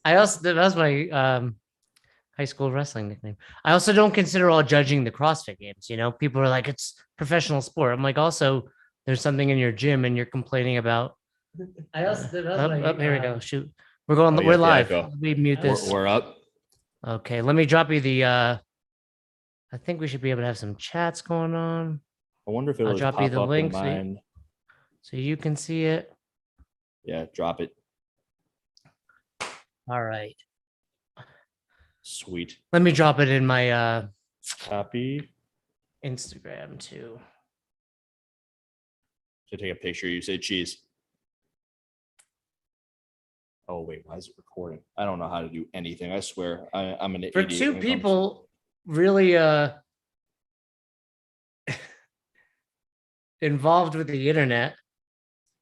that was my high school wrestling nickname. I also don't consider all judging the CrossFit games. People are like, it's professional sport. I'm like, also, there's something in your gym and you're complaining about. Here we go. Shoot. We're going, Oh, we're yeah, live. go. Let me mute this. We're up. Okay, let me drop you the I think we should be able to have some chats going on. I wonder if it'll I'll just drop you pop the up link in mine. so you can see it. Yeah, drop it. All right. Sweet. Let me drop it in my Copy. Instagram too. To take a picture, you say cheese. Oh wait, why is it recording? I don't know how to do anything. I swear, I'm an idiot. For two people really involved with the internet,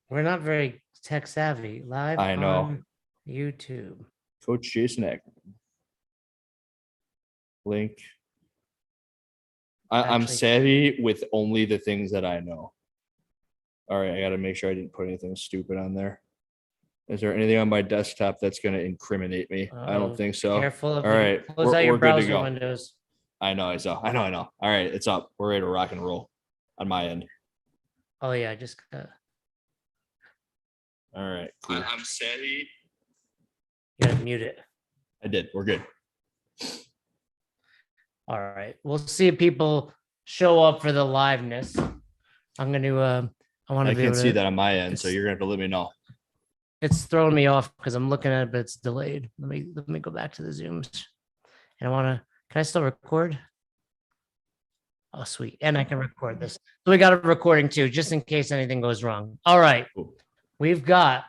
we're not very tech savvy. Live I know. on YouTube. Coach Jason Ackerman. Link. I'm savvy with only the things that I know. All right, I got to make sure I didn't put anything stupid on there. Is there anything on my desktop that's going to incriminate me? I don't think so. Careful. All right, close out your browser windows. I know. All right, it's up. We're ready to rock and roll on my end. Oh yeah, I just got. All right, cool. I'm savvy. You gotta mute it. I did. We're good. All right, we'll see if people show up for the liveness. I'm gonna. I can't see that on my end, so you're gonna have to let me know. It's throwing me off because I'm looking at it, but it's delayed. Let me go back to the Zooms. And can I still record? Oh, sweet. And I can record this. So we got a recording too, just in case anything goes wrong. All right. Cool. We've got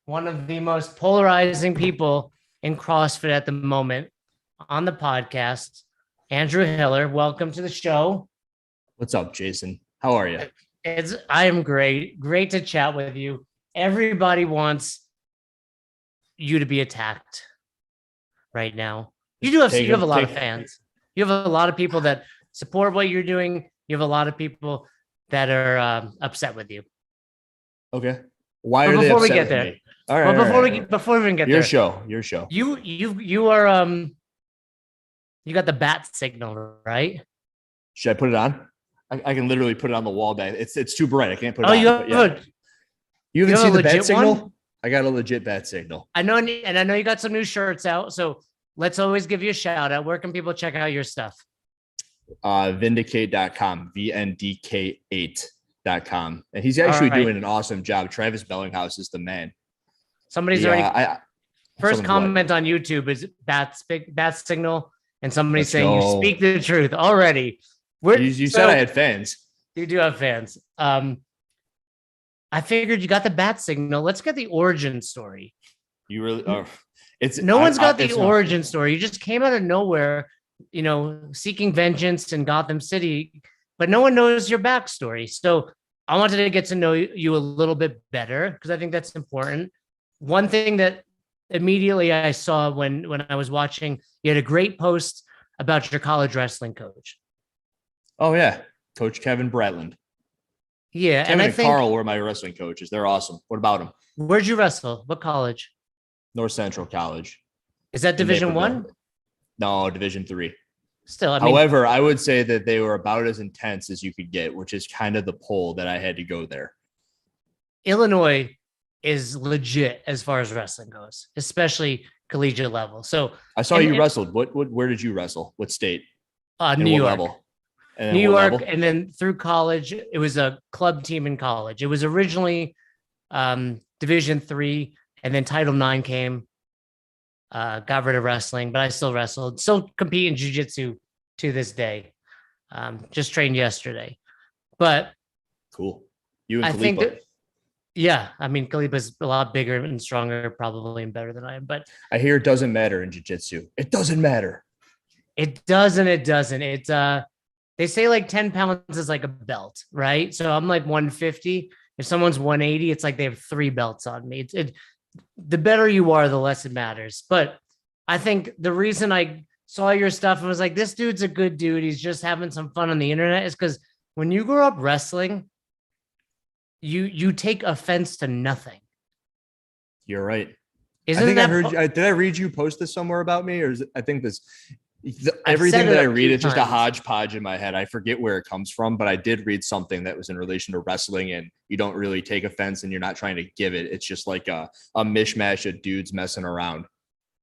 one of the most polarizing people in CrossFit at the moment on the podcast, Andrew Hiller. Welcome to the show. What's up, Jason? How are you? I am great. Great to chat with you. Everybody wants you to be attacked right now. You have a lot of fans. You have a lot of people that support what you're doing. You have a lot of people that are upset with you. Okay. Why are they upset with me? All right. Before we even get there. Your show. You are you got the bat signal, right? Should I put it on? I can literally put it on the wall back. It's too bright. I can't put it on. You haven't seen the bat signal? I got a legit bat signal. I know, and I know you got some new shirts out. So let's always give you a shout out. Where can people check out your stuff? Vindicate.com, VNDK8.com. And he's actually doing an awesome job. Travis Bellinghouse is the man. Somebody's already first comment on YouTube is bat signal, and somebody's saying you speak the truth already. You said I had fans. You do have fans. I figured you got the bat signal. Let's get the origin story. You really? One's got the origin story. You just came out of nowhere, seeking vengeance in Gotham City, but no one knows your backstory. So I wanted to get to know you a little bit better because I think that's important. One thing that immediately I saw when I was watching, you had a great post about your college wrestling coach. Oh yeah, Coach Kevin Bratland. Yeah, Kevin and Carl were my wrestling coaches. They're awesome. What about them? Where'd you wrestle? What college? North Central College. Is that Division 1? No, Division 3. Still, however, I would say that they were about as intense as you could get, which is kind of the pull that I had to go there. Illinois is legit as far as wrestling goes, especially collegiate level. So I saw you wrestled. Where did you wrestle? What state? New York. Level? New York, and then through college, it was a club team in college. It was originally Division 3, and then Title IX came. Got rid of wrestling, but I still wrestled. Still compete in jiu-jitsu to this day. Just trained yesterday, but cool. You and Khalipa. Khalipa's a lot bigger and stronger, probably, and better than I am. But I hear it doesn't matter in jiu-jitsu. It doesn't matter. It doesn't. It's they say like 10 pounds is like a belt, right? So I'm like 150. If someone's 180, it's like they have 3 belts on me. The better you are, the less it matters. But I think the reason I saw your stuff and was like, this dude's a good dude, he's just having some fun on the internet, is because when you grow up wrestling, you take offense to nothing. You're right. I Isn't think I that? heard. Did I read you post this somewhere about me, or is it, I think this I've said everything it that I a read few is just a times. hodgepodge in my head. I forget where it comes from, but I did read something that was in relation to wrestling, and you don't really take offense, and you're not trying to give it. It's just like a mishmash of dudes messing around.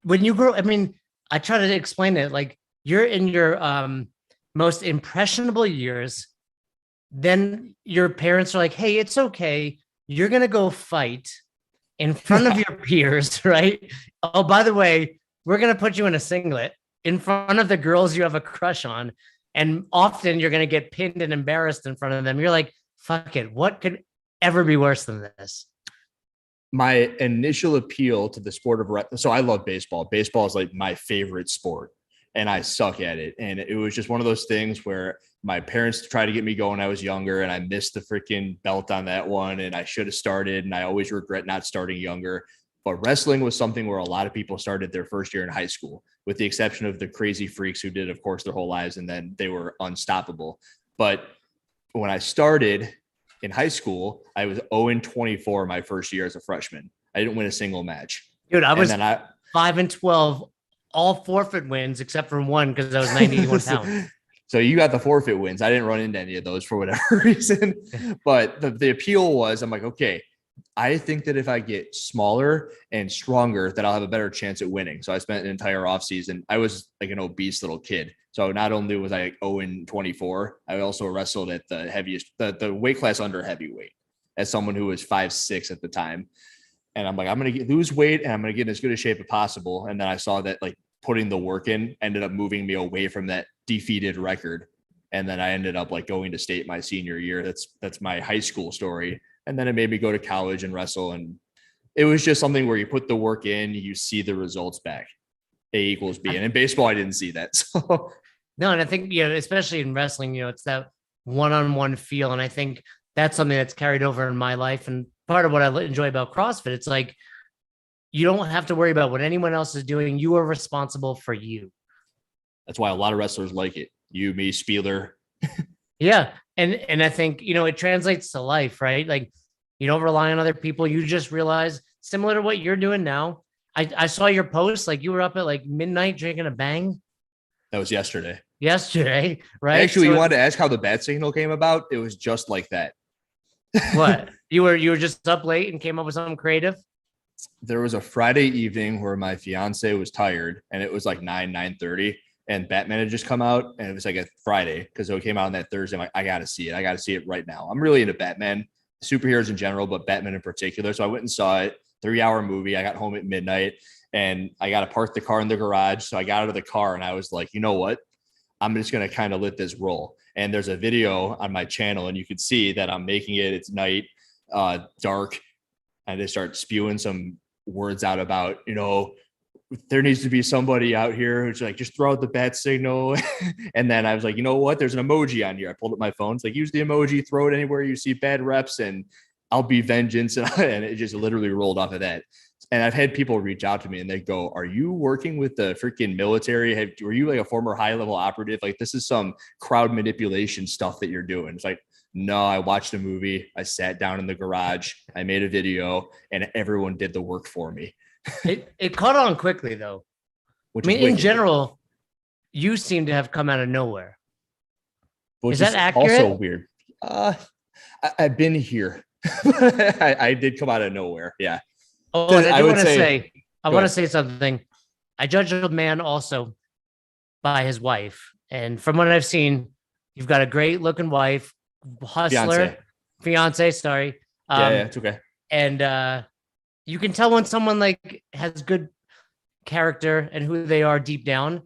When you grow, I mean, I try to explain it like you're in your most impressionable years. Then your parents are like, "Hey, it's okay. You're gonna go fight in front of your peers, right? Oh, by the way, we're gonna put you in a singlet in front of the girls you have a crush on, and often you're gonna get pinned and embarrassed in front of them. You're like, fuck it. What could ever be worse than this?" My initial appeal to the sport of so I love baseball. Baseball is like my favorite sport, and I suck at it. And it was just one of those things where my parents tried to get me going when I was younger, and I missed the freaking belt on that one, and I should have started. And I always regret not starting younger. But wrestling was something where a lot of people started their first year in high school, with the exception of the crazy freaks who did, of course, their whole lives, and then they were unstoppable. But when I started in high school, I was 0-24 my first year as a freshman. I didn't win a single match. Dude, I And was then I 5-12, all forfeit wins except for one because I was 91 pounds. so you got the forfeit wins. I didn't run into any of those for whatever reason. But the appeal was I'm like, okay, I think that if I get smaller and stronger, that I'll have a better chance at winning. So I spent an entire offseason. I was like an obese little kid. So not only was I like 0-24, I also wrestled at the heaviest, the weight class under heavyweight as someone who was 5'6" at the time. And I'm like, I'm going to lose weight and I'm going to get in as good a shape as possible. And then I saw that like putting the work in ended up moving me away from that defeated record. And then I ended up like going to state my senior year. That's my high school story. And then it made me go to college and wrestle. And it was just something where you put the work in, you see the results back. A equals B. And in baseball, I didn't see that. So No, and I think, especially in wrestling, it's that one-on-one feel. And I think that's something that's carried over in my life. And part of what I enjoy about CrossFit, it's like you don't have to worry about what anyone else is doing. You are responsible for you. that's why a lot of wrestlers like it. You, me, Spieler. Yeah. And I think, it translates to life, right? Like you don't rely on other people. You just realize similar to what you're doing now. I saw your post, like you were up at like midnight drinking a bang That was yesterday. right? Actually, So you wanted to ask how the bat signal came about? It was just like that. what? You were just up late and came up with something creative? There was a Friday evening where my fiance was tired and it was like 9:30 and Batman had just come out and it was like a Friday because it came out on that Thursday. I'm like, I gotta see it. I gotta see it right now. I'm really into Batman, superheroes in general, but Batman in particular. So I went and saw it, 3-hour movie. I got home at midnight and I got to park the car in the garage. So I got out of the car and I was like, you know what? I'm just going to kind of let this roll. And there's a video on my channel and you can see that I'm making it. It's night, dark. And they start spewing some words out about, there needs to be somebody out here who's like, just throw out the bat signal. And then I was like, you know what? There's an emoji on here. I pulled up my phone. It's like, use the emoji, throw it anywhere you see bad reps and I'll be vengeance. And it just literally rolled off of that. And I've had people reach out to me and they go, are you working with the freaking military? Were you like a former high level operative? Like this is some crowd manipulation stuff that you're doing. It's like, no, I watched a movie. I sat down in the garage. I made a video and everyone did the work for me. It caught on quickly though. Which I mean, is in wicked. general, you seem to have come out of nowhere. Which Is that accurate? Also weird. I've been here. I did come out of nowhere. Yeah. Oh, and I do want to say, I want to ahead. say something. I judge a man also by his wife. And from what I've seen, you've got a great looking wife, hustler, fiance, sorry. Yeah, it's okay. And you can tell when someone like has good character and who they are deep down,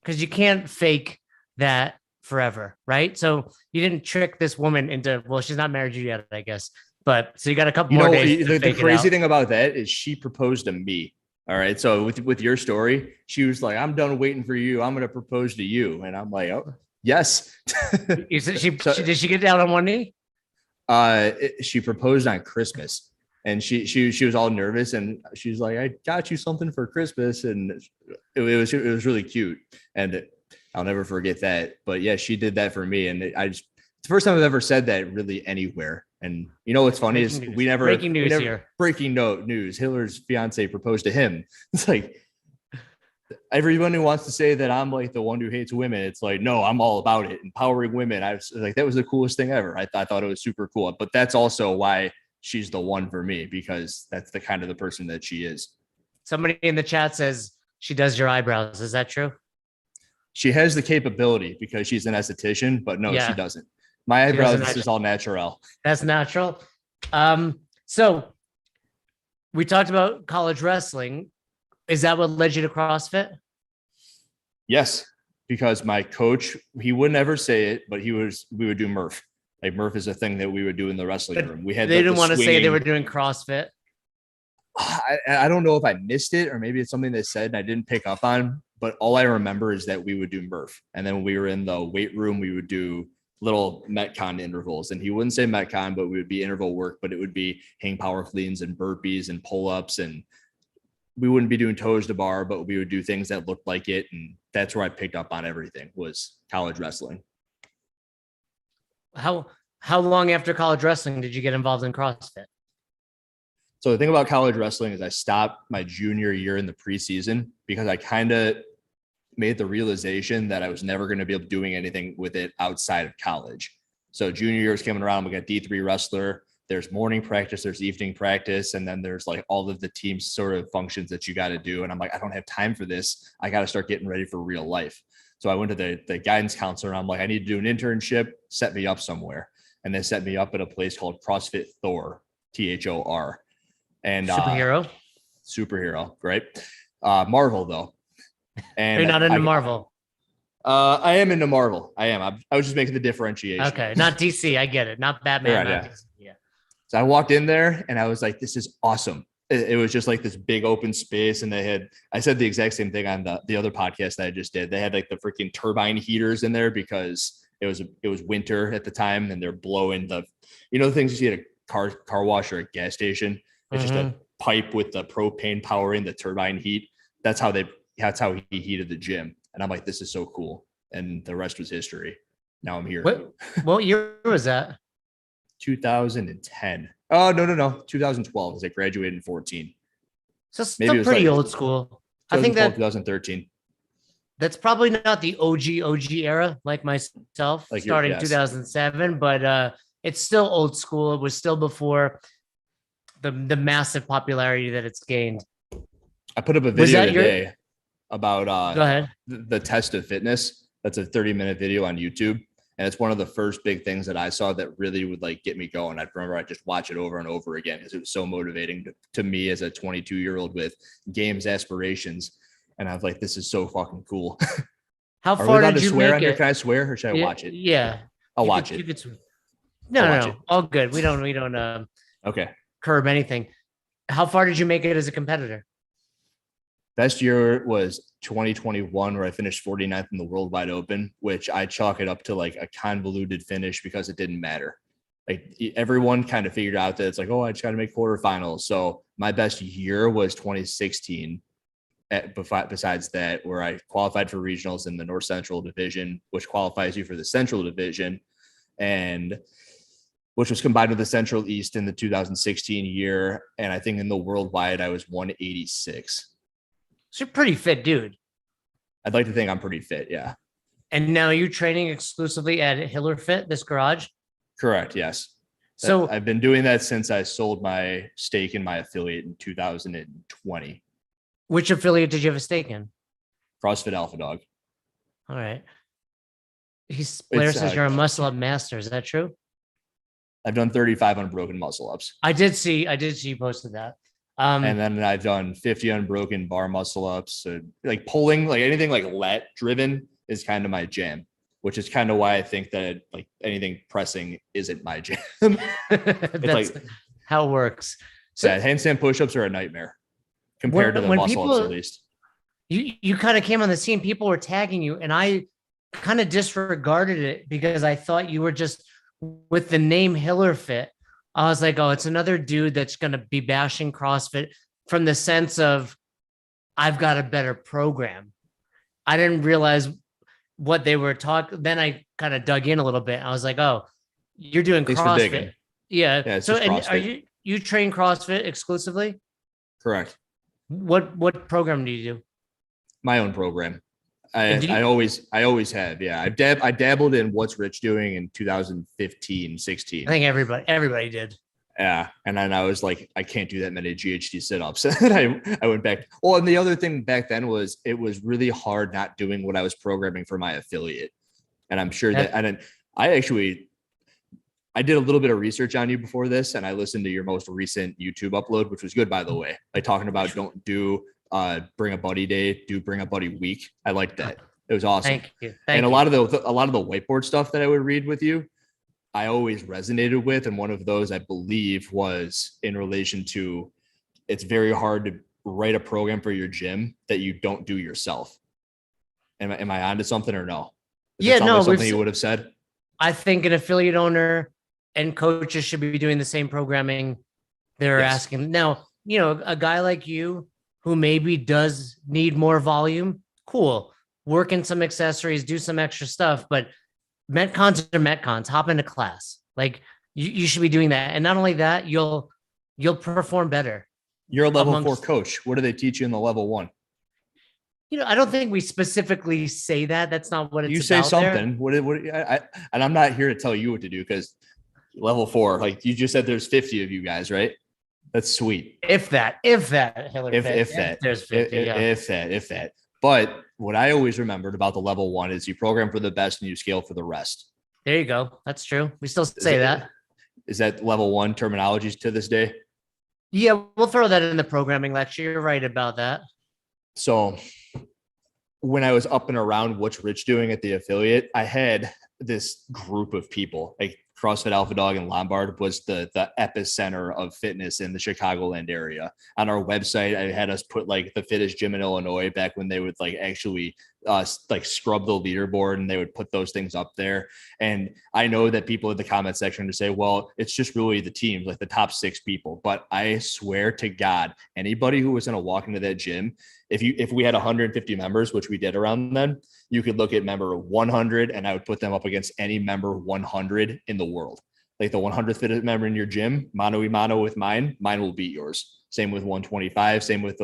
because you can't fake that forever, right? So you didn't trick this woman into, well, she's not married to you yet, I guess. But so you got a couple more days. The crazy thing about that is she proposed to me. All right. So with your story, she was like, I'm done waiting for you. I'm going to propose to you. And I'm like, oh, yes. Did she get down on one knee? She proposed on Christmas and she was all nervous and she's like, I got you something for Christmas. And it was really cute. And I'll never forget that. But yeah, she did that for me. And it's the first time I've ever said that really anywhere. And you know what's funny is Breaking news here. Breaking news. Hitler's fiance proposed to him. It's like everyone who wants to say that I'm like the one who hates women. It's like, no, I'm all about it, empowering women. I was like, that was the coolest thing ever. I thought it was super cool. But that's also why she's the one for me, because that's the kind of the person that she is. Somebody in the chat says she does your eyebrows. Is that true? She has the capability because she's an esthetician, but no, she doesn't. My eyebrows is all natural. That's natural. So we talked about college wrestling. Is that what led you to CrossFit? Yes, because my coach, he wouldn't ever say it, but we would do Murph. Like Murph is a thing that we would do in the wrestling room. We had they didn't want to say they were doing CrossFit. I don't know if I missed it or maybe it's something they said and I didn't pick up on, but all I remember is that we would do Murph. And then when we were in the weight room, we would do little Metcon intervals. And he wouldn't say Metcon, but we would be interval work, but it would be hang power cleans and burpees and pull-ups. And we wouldn't be doing toes to bar, but we would do things that looked like it. And that's where I picked up on everything was college wrestling. How long after college wrestling did you get involved in CrossFit? So the thing about college wrestling is I stopped my junior year in the preseason because I kind of made the realization that I was never going to be able to doing anything with it outside of college. So junior year is coming around. We got D3 wrestler. There's morning practice, there's evening practice, and then there's like all of the team sort of functions that you got to do. And I'm like, I don't have time for this. I got to start getting ready for real life. So I went to the guidance counselor and I'm like, I need to do an internship, set me up somewhere. And they set me up at a place called CrossFit Thor, THOR. And superhero, right? Marvel though. And you're not into Marvel. I am into Marvel. I am. I was just making the differentiation. Okay, not DC. I get it. Not Batman. Right, yeah. DC. Yeah. So I walked in there and I was like, "This is awesome." It was just like this big open space, and I said the exact same thing on the other podcast that I just did. They had like the freaking turbine heaters in there because it was winter at the time, and they're blowing the things you see at a car wash or a gas station. It's just a pipe with the propane powering the turbine heat. That's how he heated the gym. And I'm like, this is so cool. And the rest was history. Now I'm here. What year was that? 2010. Oh, no. 2012 as I graduated in 14. So still pretty old school. I think that 2013. That's probably not the OG era like myself, like starting 2007, but it's still old school. It was still before the massive popularity that it's gained. I put up a video today about Go ahead. The test of fitness. That's a 30-minute video on YouTube. And it's one of the first big things that I saw that really would like get me going. I remember I just watch it over and over again because it was so motivating to me as a 22-year-old with games aspirations. And I was like, this is so fucking cool. How far did you swear make it? Can I swear or should I watch it? Yeah. I'll watch it. No. All good. We don't okay. Curb anything. How far did you make it as a competitor? Best year was 2021, where I finished 49th in the World Wide Open, which I chalk it up to like a convoluted finish because it didn't matter. Like everyone kind of figured out that it's like, oh, I just got to make quarterfinals. So my best year was 2016. Besides that, where I qualified for regionals in the North Central Division, which qualifies you for the Central Division, and which was combined with the Central East in the 2016 year. And I think in the worldwide, I was 186. So you're pretty fit, dude. I'd like to think I'm pretty fit, yeah. And now you're training exclusively at Hiller Fit, this garage? Correct, yes. So I've been doing that since I sold my stake in my affiliate in 2020. Which affiliate did you have a stake in? CrossFit Alpha Dog. All right. Blair says you're a muscle up master. Is that true? I've done 35 unbroken muscle ups. I did see you posted that. And then I've done 50 unbroken bar muscle ups. So like pulling, like anything like lat driven is kind of my jam, which is kind of why I think that like anything pressing isn't my jam. That's like how it works. So yeah, handstand push-ups are a nightmare compared to the muscle ups, at least. You kind of came on the scene, people were tagging you, and I kind of disregarded it because I thought you were just with the name Hiller Fit. I was like, oh, it's another dude that's going to be bashing CrossFit from the sense of I've got a better program. I didn't realize what they were talking. Then I kind of dug in a little bit. I was like, oh, you're doing CrossFit. Yeah. Yeah, it's So, just and are CrossFit. you train CrossFit exclusively? Correct. What program do you do? My own program. And do you, I always have. Yeah. I dabbled in What's Rich Doing in 2015, I 16. think everybody did. Yeah. And then I was like, I can't do that many GHD sit-ups. And I went back. Well, and the other thing back then was it was really hard not doing what I was programming for my affiliate. And I'm sure that That, I actually I did a little bit of research on you before this, and I listened to your most recent YouTube upload, which was good, by the way. Like talking about don't do bring a buddy day, do bring a buddy week. I liked that. It was awesome. thank you. And Thank you. a lot of the whiteboard stuff that I would read with you, I always resonated with. And one of those I believe was in relation to it's very hard to write a program for your gym that you don't do yourself. Am I onto something or no? Does that Yeah, sound like no, something you would have said? I think an affiliate owner and coaches should be doing the same programming they're Yes. asking. Now, a guy like you who maybe does need more volume, cool. Work in some accessories, do some extra stuff, but Metcons are Metcons. Hop into class. Like you should be doing that. And not only that, you'll perform better You're a level 4 amongst, coach. What do they teach you in the level 1? I don't think we specifically say that. That's not what it's You say about there. something. And I'm not here to tell you what to do because level 4, like you just said, there's 50 of you guys, right? That's sweet. If that, Hillary, If that, there's 50, yeah. if that. But what I always remembered about the level 1 is you program for the best and you scale for the rest. There you go. That's true. We still say that. Is that level 1 terminology to this day? Yeah, we'll throw that in the programming lecture. You're right about that. So when I was up and around What's Rich Doing at the affiliate, I had this group of people. Like CrossFit Alpha Dog and Lombard was the epicenter of fitness in the Chicagoland area. On our website, I had us put like the fittest gym in Illinois back when they would like actually like scrub the leaderboard and they would put those things up there. And I know that people in the comment section to say, well, it's just really the teams, like the top 6 people. But I swear to God, anybody who was going to walk into that gym, if we had 150 members, which we did around then, you could look at member 100 and I would put them up against any member 100 in the world. Like the 100th fittest member in your gym, mano a mano with mine will beat yours. Same with 125, same with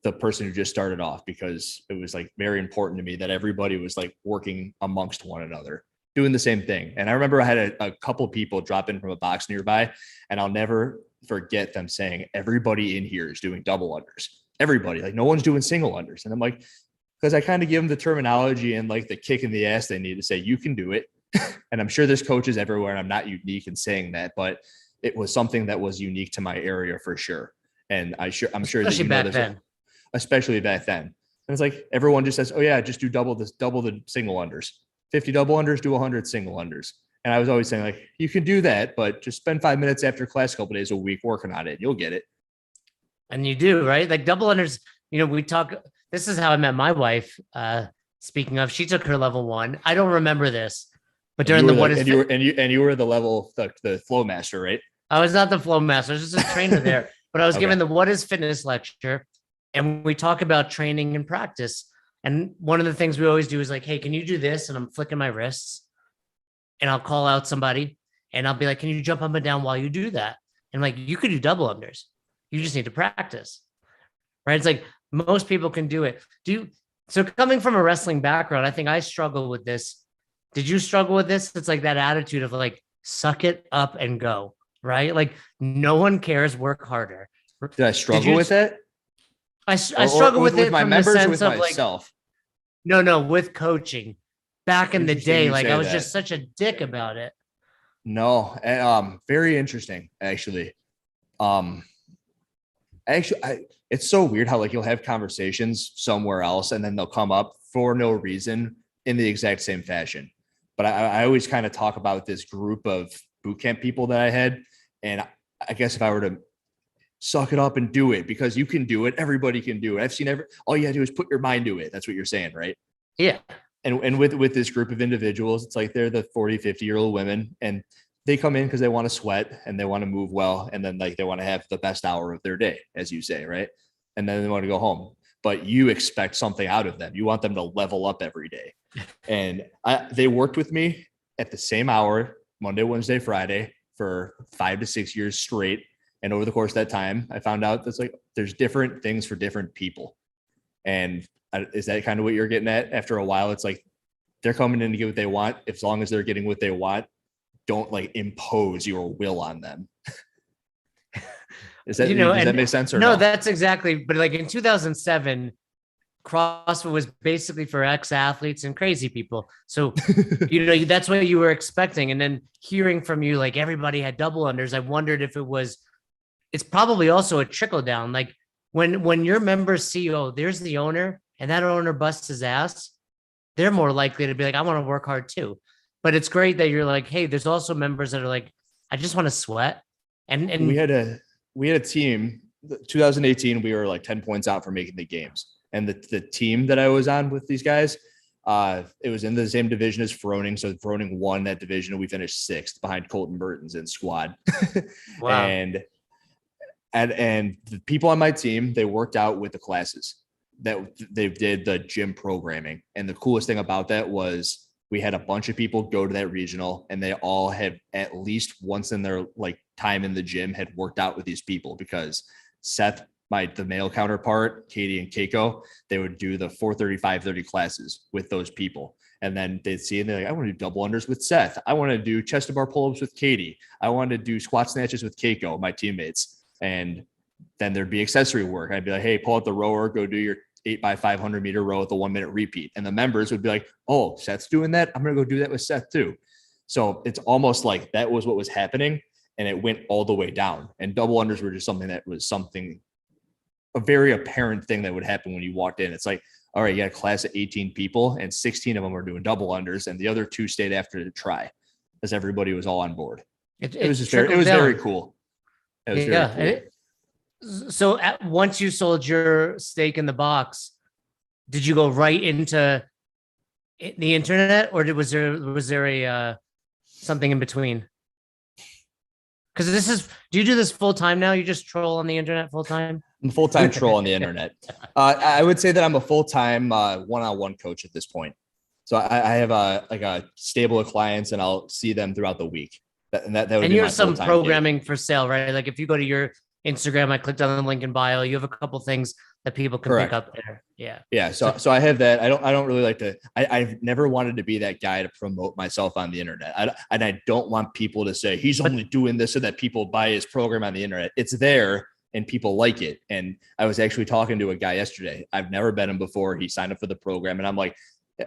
the person who just started off, because it was like very important to me that everybody was like working amongst one another, doing the same thing. And I remember I had a couple people drop in from a box nearby, and I'll never forget them saying, everybody in here is doing double unders. Everybody, like no one's doing single unders. And I'm like, because I kind of give them the terminology and like the kick in the ass they need to say, you can do it. And I'm sure there's coaches everywhere and I'm not unique in saying that, but it was something that was unique to my area for sure. And I'm sure Especially that back then. especially back then. And it's like, everyone just says, oh yeah, just do double the single unders, 50 double unders, do 100 single unders. And I was always saying like, you can do that, but just spend 5 minutes after class, a couple days a week working on it. You'll get it. And you do, right? Like double unders, we talk, this is how I met my wife. Speaking of, she took her level 1. I don't remember this, but during you were the level, the flow master, right? I was not the flow master, I was just a trainer there, but I was Okay. given the what is fitness lecture. And we talk about training and practice. And one of the things we always do is like, hey, can you do this? And I'm flicking my wrists and I'll call out somebody and I'll be like, can you jump up and down while you do that? And like, you could do double unders. You just need to practice, right? It's like most people can do it. So coming from a wrestling background, I think I struggle with this. Did you struggle with this? It's like that attitude of like, suck it up and go, right? Like no one cares, work harder. Did I struggle with that? I struggle with it my from members, the sense with of myself. like, no, with coaching back in the day. Like I was that. just such a dick about it. No, very interesting, actually. It's so weird how like you'll have conversations somewhere else and then they'll come up for no reason in the exact same fashion. But I always kind of talk about this group of boot camp people that I had. And I guess if I were to suck it up and do it, because you can do it, everybody can do it. I've seen all you have to do is put your mind to it. That's what you're saying, right? Yeah. And with this group of individuals, it's like they're the 40, 50-year-old women and they come in because they want to sweat and they want to move well. And then like they want to have the best hour of their day, as you say, right? And then they want to go home. But you expect something out of them. You want them to level up every day. And they worked with me at the same hour, Monday, Wednesday, Friday, for 5 to 6 years straight. And over the course of that time, I found out that's like, there's different things for different people. And is that kind of what you're getting at? After a while, it's like, they're coming in to get what they want. As long as they're getting what they want, don't like impose your will on them. Does that make sense or no? no? That's exactly. But like in 2007, CrossFit was basically for ex-athletes and crazy people. So, that's what you were expecting. And then hearing from you, like everybody had double unders, I wondered if it's probably also a trickle down. Like when your members see, oh, there's the owner and that owner busts his ass, they're more likely to be like, I want to work hard too. But it's great that you're like, hey, there's also members that are like, I just want to sweat. And we had a team, 2018, we were like 10 points out for making the games. And the team that I was on with these guys, it was in the same division as Froning. So Froning won that division and we finished 6th behind Colton Burton's in squad. wow. And the people on my team, they worked out with the classes that they did the gym programming. And the coolest thing about that was we had a bunch of people go to that regional and they all had at least once in their like time in the gym had worked out with these people, because Seth, the male counterpart, Katie and Keiko, they would do the 4:30, 5:30 classes with those people. And then they'd see and they're like, I want to do double unders with Seth. I want to do chest to bar pull-ups with Katie. I want to do squat snatches with Keiko, my teammates. And then there'd be accessory work. I'd be like, hey, pull out the rower, go do your 8x500 meter row with a 1 minute repeat. And the members would be like, oh, Seth's doing that. I'm going to go do that with Seth too. So it's almost like that was what was happening. And it went all the way down. And double unders were just a very apparent thing that would happen when you walked in. It's like, all right, you got a class of 18 people and 16 of them are doing double unders. And the other 2 stayed after to try, as everybody was all on board. It was very cool. It was very cool. So once you sold your stake in the box, did you go right into the internet, or was there a something in between? Because do you do this full time now? You just troll on the internet full time? I'm a full-time troll on the internet. I would say that I'm a full-time one-on-one coach at this point. So I have a stable of clients and I'll see them throughout the week. And you have some programming for sale, right? Like if you go to your Instagram, I clicked on the link in bio. You have a couple things that people can pick up there. Yeah. Yeah. So I have that. I don't really like to, I've never wanted to be that guy to promote myself on the internet. I don't want people to say he's only doing this so that people buy his program on the internet. It's there and people like it. And I was actually talking to a guy yesterday. I've never met him before. He signed up for the program and I'm like,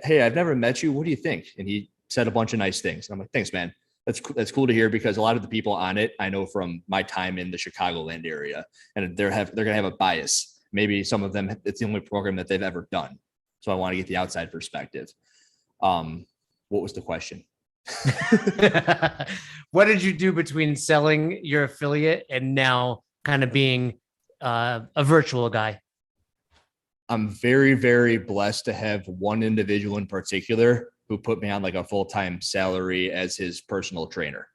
hey, I've never met you. What do you think? And he said a bunch of nice things. And I'm like, thanks, man. That's cool to hear, because a lot of the people on it, I know from my time in the Chicagoland area, and they're going to have a bias. Maybe some of them, it's the only program that they've ever done. So I want to get the outside perspective. What was the question? What did you do between selling your affiliate and now kind of being a virtual guy? I'm very, very blessed to have one individual in particular who put me on like a full-time salary as his personal trainer.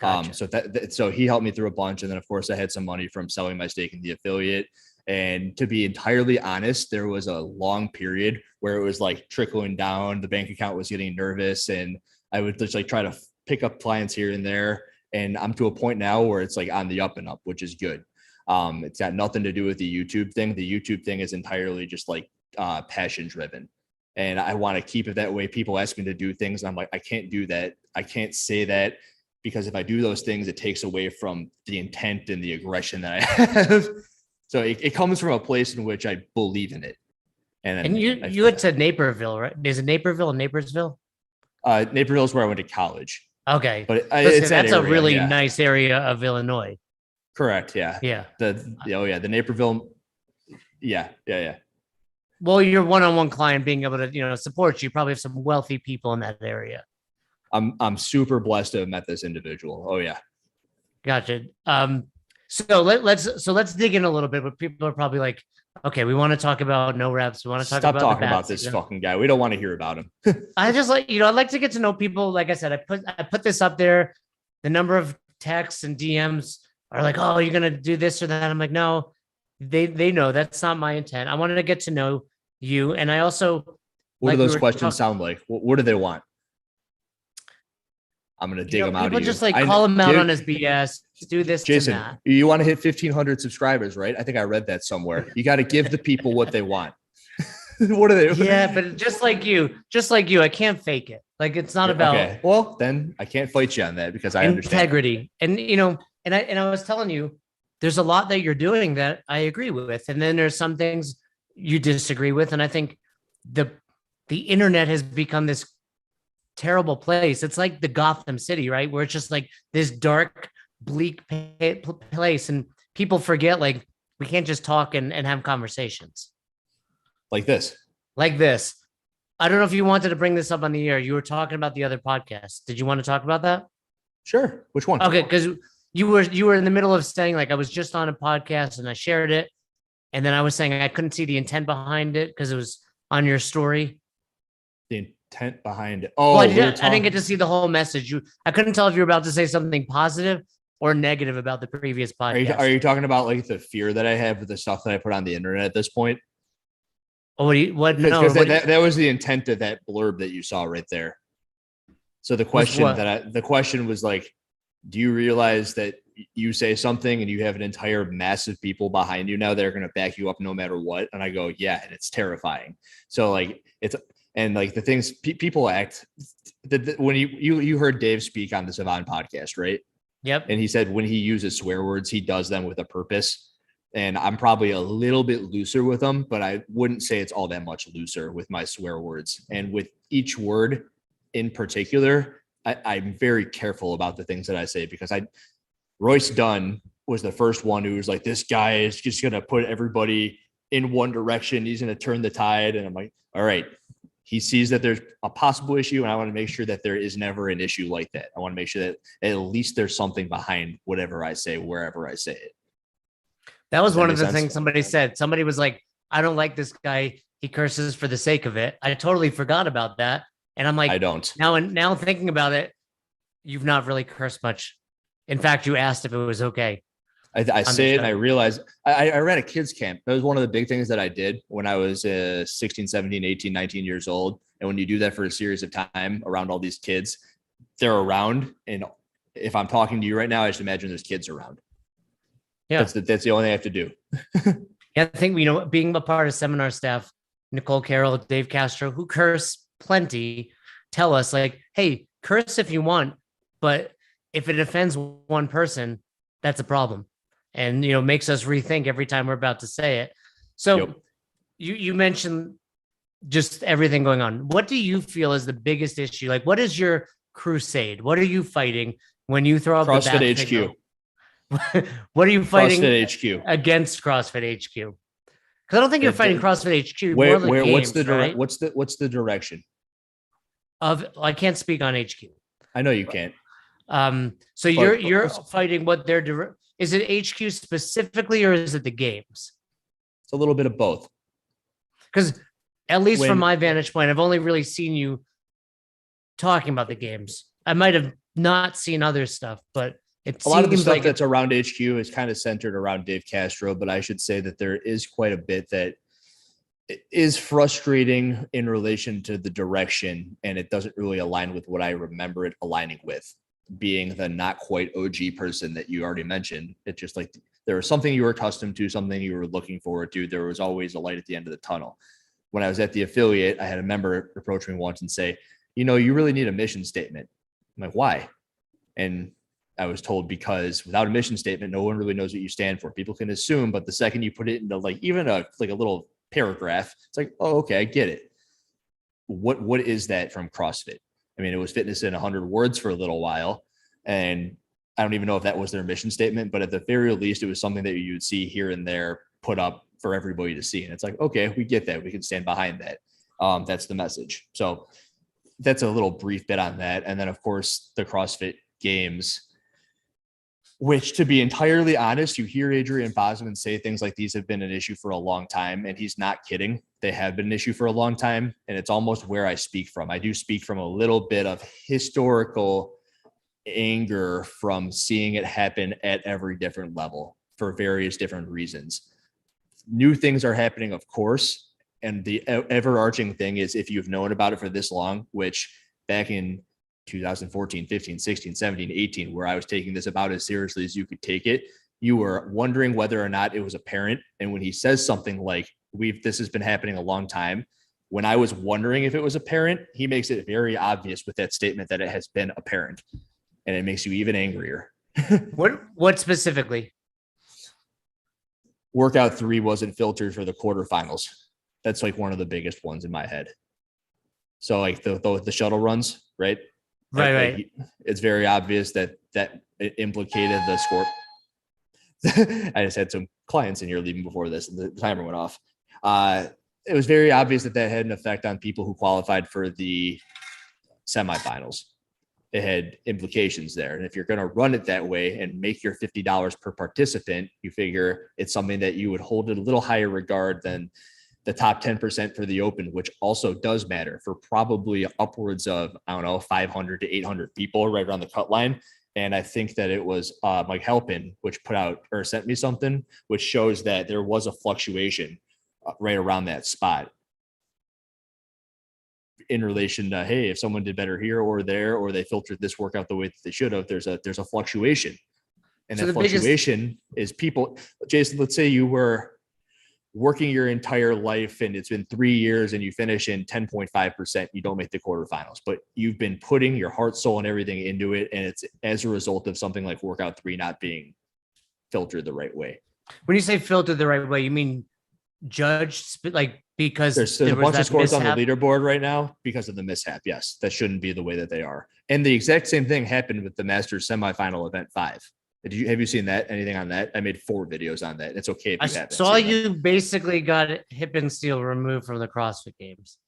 Gotcha. So he helped me through a bunch. And then of course I had some money from selling my stake in the affiliate. And to be entirely honest, there was a long period where it was like trickling down. The bank account was getting nervous and I would just like try to pick up clients here and there. And I'm to a point now where it's like on the up and up, which is good. It's got nothing to do with the YouTube thing. The YouTube thing is entirely just like passion driven. And I want to keep it that way. People ask me to do things. And I'm like, I can't do that. I can't say that, because if I do those things, it takes away from the intent and the aggression that I have. So it comes from a place in which I believe in it. And you went to Naperville, right? Is it Naperville and Napersville? Naperville is where I went to college. Okay. But listen, that's a really nice area of Illinois. Correct. Yeah. Yeah. The Naperville. Yeah. Well, your one-on-one client being able to, support you, probably have some wealthy people in that area. I'm super blessed to have met this individual. Oh yeah. Gotcha. So let's dig in a little bit, but people are probably like, okay, we want to talk about no reps. We want to talk Stop talking about this fucking guy. We don't want to hear about him. I just I'd like to get to know people. Like I said, I put this up there. The number of texts and DMs are like, oh, you're going to do this or that. I'm like, no, they know that's not my intent. I wanted to get to know you. And I also, what do those questions sound like? What do they want? I'm going to dig them out People of just you. like I call him out give, on his BS, do this and Jason, that. you want to hit 1,500 subscribers, right? I think I read that somewhere. You got to give the people what they want. What are they? Yeah, but just like you, I can't fake it. Like it's not about Okay. Well, then I can't fight you on that because I understand. integrity. And and I was telling you, there's a lot that you're doing that I agree with, and then there's some things you disagree with. And I think the the internet has become this terrible place. It's like the Gotham City, right? Where it's just like this dark, bleak place, and people forget like we can't just talk and have conversations Like this. like this. I don't know if you wanted to bring this up on the air. You were talking about the other podcast. Did you want to talk about that? Sure. Which one? Okay, because you were in the middle of saying like I was just on a podcast and I shared it, and then I was saying I couldn't see the intent behind it because it was on your story. The intent behind it. Well, Oh, I didn't get to see the whole message. I couldn't tell if you were about to say something positive or negative about the previous podcast. Are you talking about like the fear that I have with the stuff that I put on the internet at this point? Oh, what? No, Because that was the intent of that blurb that you saw right there. So the question was like, do you realize that you say something and you have an entire mass of people behind you now that are going to back you up no matter what? And I go, yeah, and it's terrifying. So like it's and like the things people act when you heard Dave speak on the Savant podcast, right? Yep. And he said when he uses swear words, he does them with a purpose. And I'm probably a little bit looser with them, but I wouldn't say it's all that much looser with my swear words. And with each word in particular, I'm very careful about the things that I say because Royce Dunn was the first one who was like, this guy is just going to put everybody in one direction. He's going to turn the tide. And I'm like, all right. He sees that there's a possible issue, and I want to make sure that there is never an issue like that. I want to make sure that at least there's something behind whatever I say, wherever I say it. That was one of the things somebody said. Somebody was like, I don't like this guy. He curses for the sake of it. I totally forgot about that. And I'm like, I don't. Now thinking about it, you've not really cursed much. In fact, you asked if it was okay. I say it and I realize I ran a kids camp. That was one of the big things that I did when I was 16, 17, 18, 19 years old. And when you do that for a series of time around all these kids, they're around. And if I'm talking to you right now, I just imagine there's kids around. Yeah. That's the only thing I have to do. Yeah, I think, being a part of seminar staff, Nicole Carroll, Dave Castro, who curse plenty, tell us like, hey, curse if you want, but if it offends one person, that's a problem. And, makes us rethink every time we're about to say it. So yep. You mentioned just everything going on. What do you feel is the biggest issue? Like, what is your crusade? What are you fighting when you throw up CrossFit the HQ? What are you fighting CrossFit HQ against CrossFit HQ? Because I don't think you're fighting CrossFit HQ. What's the direction of? I can't speak on HQ. I know you can't. So you're fighting what they're. Is it HQ specifically, or is it the games? It's a little bit of both. Because at least from my vantage point, I've only really seen you talking about the games. I might have not seen other stuff, but a lot of the stuff that's around HQ is kind of centered around Dave Castro. But I should say that there is quite a bit that is frustrating in relation to the direction, and it doesn't really align with what I remember it aligning with. Being the not quite OG person that you already mentioned, it's just like there was something you were accustomed to, something you were looking forward to. There was always a light at the end of the tunnel. When I was at the affiliate, I had a member approach me once and say, you really need a mission statement. I'm like, why? And I was told because without a mission statement, no one really knows what you stand for. People can assume, but the second you put it into like even a little paragraph, it's like, oh, okay, I get it. What is that from CrossFit? I mean, it was fitness in 100 words for a little while, and I don't even know if that was their mission statement, but at the very least, it was something that you'd see here and there put up for everybody to see. And it's like, okay, we get that. We can stand behind that. That's the message. So that's a little brief bit on that. And then, of course, the CrossFit Games, which, to be entirely honest, you hear Adrian Bosman say things like these have been an issue for a long time, and he's not kidding. They have been an issue for a long time, and it's almost where I speak from. I do speak from a little bit of historical anger from seeing it happen at every different level for various different reasons. New things are happening, of course, and the overarching thing is if you've known about it for this long, which back in 2014, 15, 16, 17, 18, where I was taking this about as seriously as you could take it. You were wondering whether or not it was apparent. And when he says something like, this has been happening a long time, when I was wondering if it was apparent, he makes it very obvious with that statement that it has been apparent. And it makes you even angrier. What specifically? Workout 3 wasn't filtered for the quarterfinals. That's like one of the biggest ones in my head. So like the shuttle runs, right? Right. It's very obvious that it implicated the score. I just had some clients in here leaving before this, and the timer went off. It was very obvious that had an effect on people who qualified for the semifinals. It had implications there. And if you're going to run it that way and make your $50 per participant, you figure it's something that you would hold in a little higher regard than the top 10% for the open, which also does matter for probably upwards of, 500 to 800 people right around the cut line. And I think that it was Mike Halpin, which put out or sent me something, which shows that there was a fluctuation right around that spot in relation to, hey, if someone did better here or there, or they filtered this workout the way that they should have, there's a fluctuation. And so that fluctuation is people, Jason, let's say you were working your entire life and it's been 3 years and you finish in 10.5%, you don't make the quarterfinals, but you've been putting your heart, soul, and everything into it. And it's as a result of something like workout 3 not being filtered the right way. When you say filtered the right way, you mean judged, like, because there's a bunch of scores on the leaderboard right now because of the mishap. Yes, that shouldn't be the way that they are. And the exact same thing happened with the Masters semifinal event 5. Have you seen that? Anything on that? I made 4 videos on that. It's okay if you haven't. So you basically got hip and steel removed from the CrossFit Games.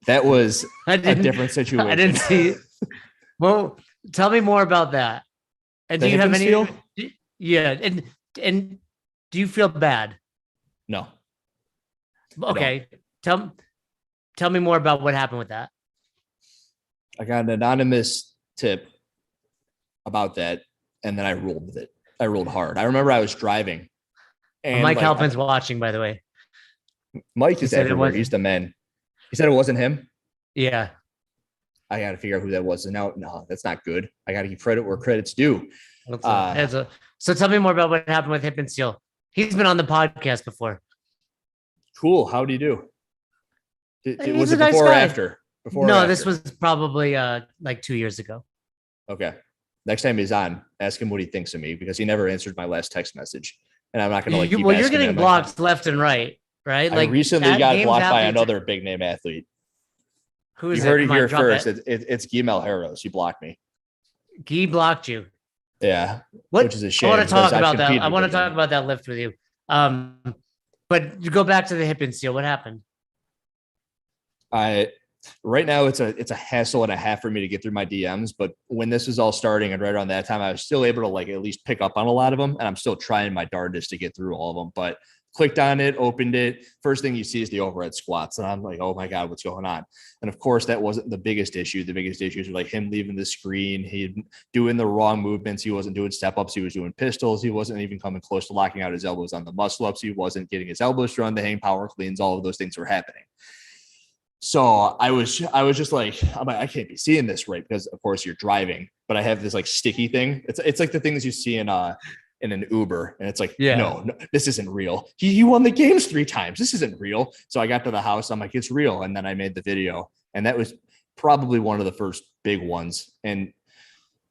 That was a different situation. I didn't see. Well, tell me more about that. And do you have any? Steel? Yeah, and do you feel bad? No. Okay, tell me more about what happened with that. I got an anonymous tip about that, and then I rolled with it. I rolled hard. I remember I was driving, and Mike Halpin's watching, by the way. Mike is everywhere. He's the man. He said it wasn't him. Yeah. I got to figure out who that was. And now, no, that's not good. I got to give credit where credit's due. So tell me more about what happened with Hip and Steel. He's been on the podcast before. Cool. How do you do? Was it before or after? This was probably like 2 years ago. Okay. Next time he's on, ask him what he thinks of me, because he never answered my last text message. And I'm not going to keep you're getting blocked left and right, right? I recently got blocked by another big name athlete. Who is it? You heard it here first. It's Guy Malheiros. He blocked me. Guy blocked you. Yeah. Which is a shame. I want to talk about that. I want to talk about that lift with you. But you go back to the Hip and Steel. What happened? Right now it's a hassle and a half for me to get through my DMs, but when this was all starting and right around that time, I was still able to at least pick up on a lot of them, and I'm still trying my darndest to get through all of them. But clicked on it, opened it. First thing you see is the overhead squats, and I'm like, oh my God, what's going on? And of course, that wasn't the biggest issue. The biggest issues were him leaving the screen, he doing the wrong movements. He wasn't doing step ups. He was doing pistols. He wasn't even coming close to locking out his elbows on the muscle ups. He wasn't getting his elbows thrown, the hang power cleans. All of those things were happening. So I was just I can't be seeing this right, because of course you're driving, but I have this sticky thing. It's like the things you see in an Uber, and it's no, this isn't real. He won the games 3 times. This isn't real. So I got to the house. I'm like, it's real. And then I made the video, and that was probably one of the first big ones. And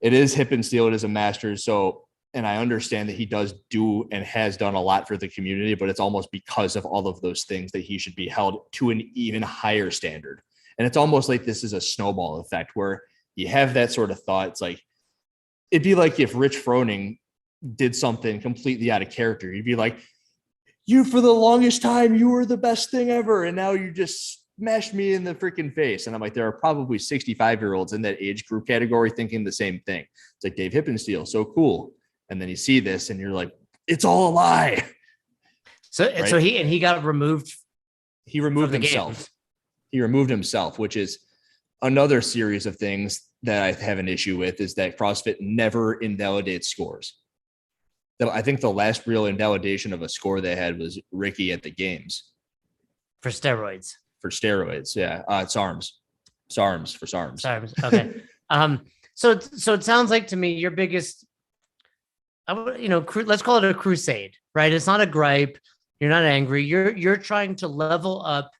it is Hip and Steel. It is a Masters. So, and I understand that he does do and has done a lot for the community, but it's almost because of all of those things that he should be held to an even higher standard. And it's almost like this is a snowball effect where you have that sort of thought. It's it'd be like if Rich Froning did something completely out of character. You'd be like, you, for the longest time, you were the best thing ever, and now you just smashed me in the freaking face. And I'm like, there are probably 65-year-olds in that age group category thinking the same thing. It's like, Dave Hip and Steel, so cool. And then you see this and you're like, it's all a lie. So, right? So he got removed. He removed himself. He removed himself, which is another series of things that I have an issue with, is that CrossFit never invalidates scores. I think the last real invalidation of a score they had was Ricky at the games. For steroids. Yeah. It's arms. SARMs for SARMs. SARMs. Okay. So it sounds like to me your biggest, let's call it a crusade, right? It's not a gripe. You're not angry. You're trying to level up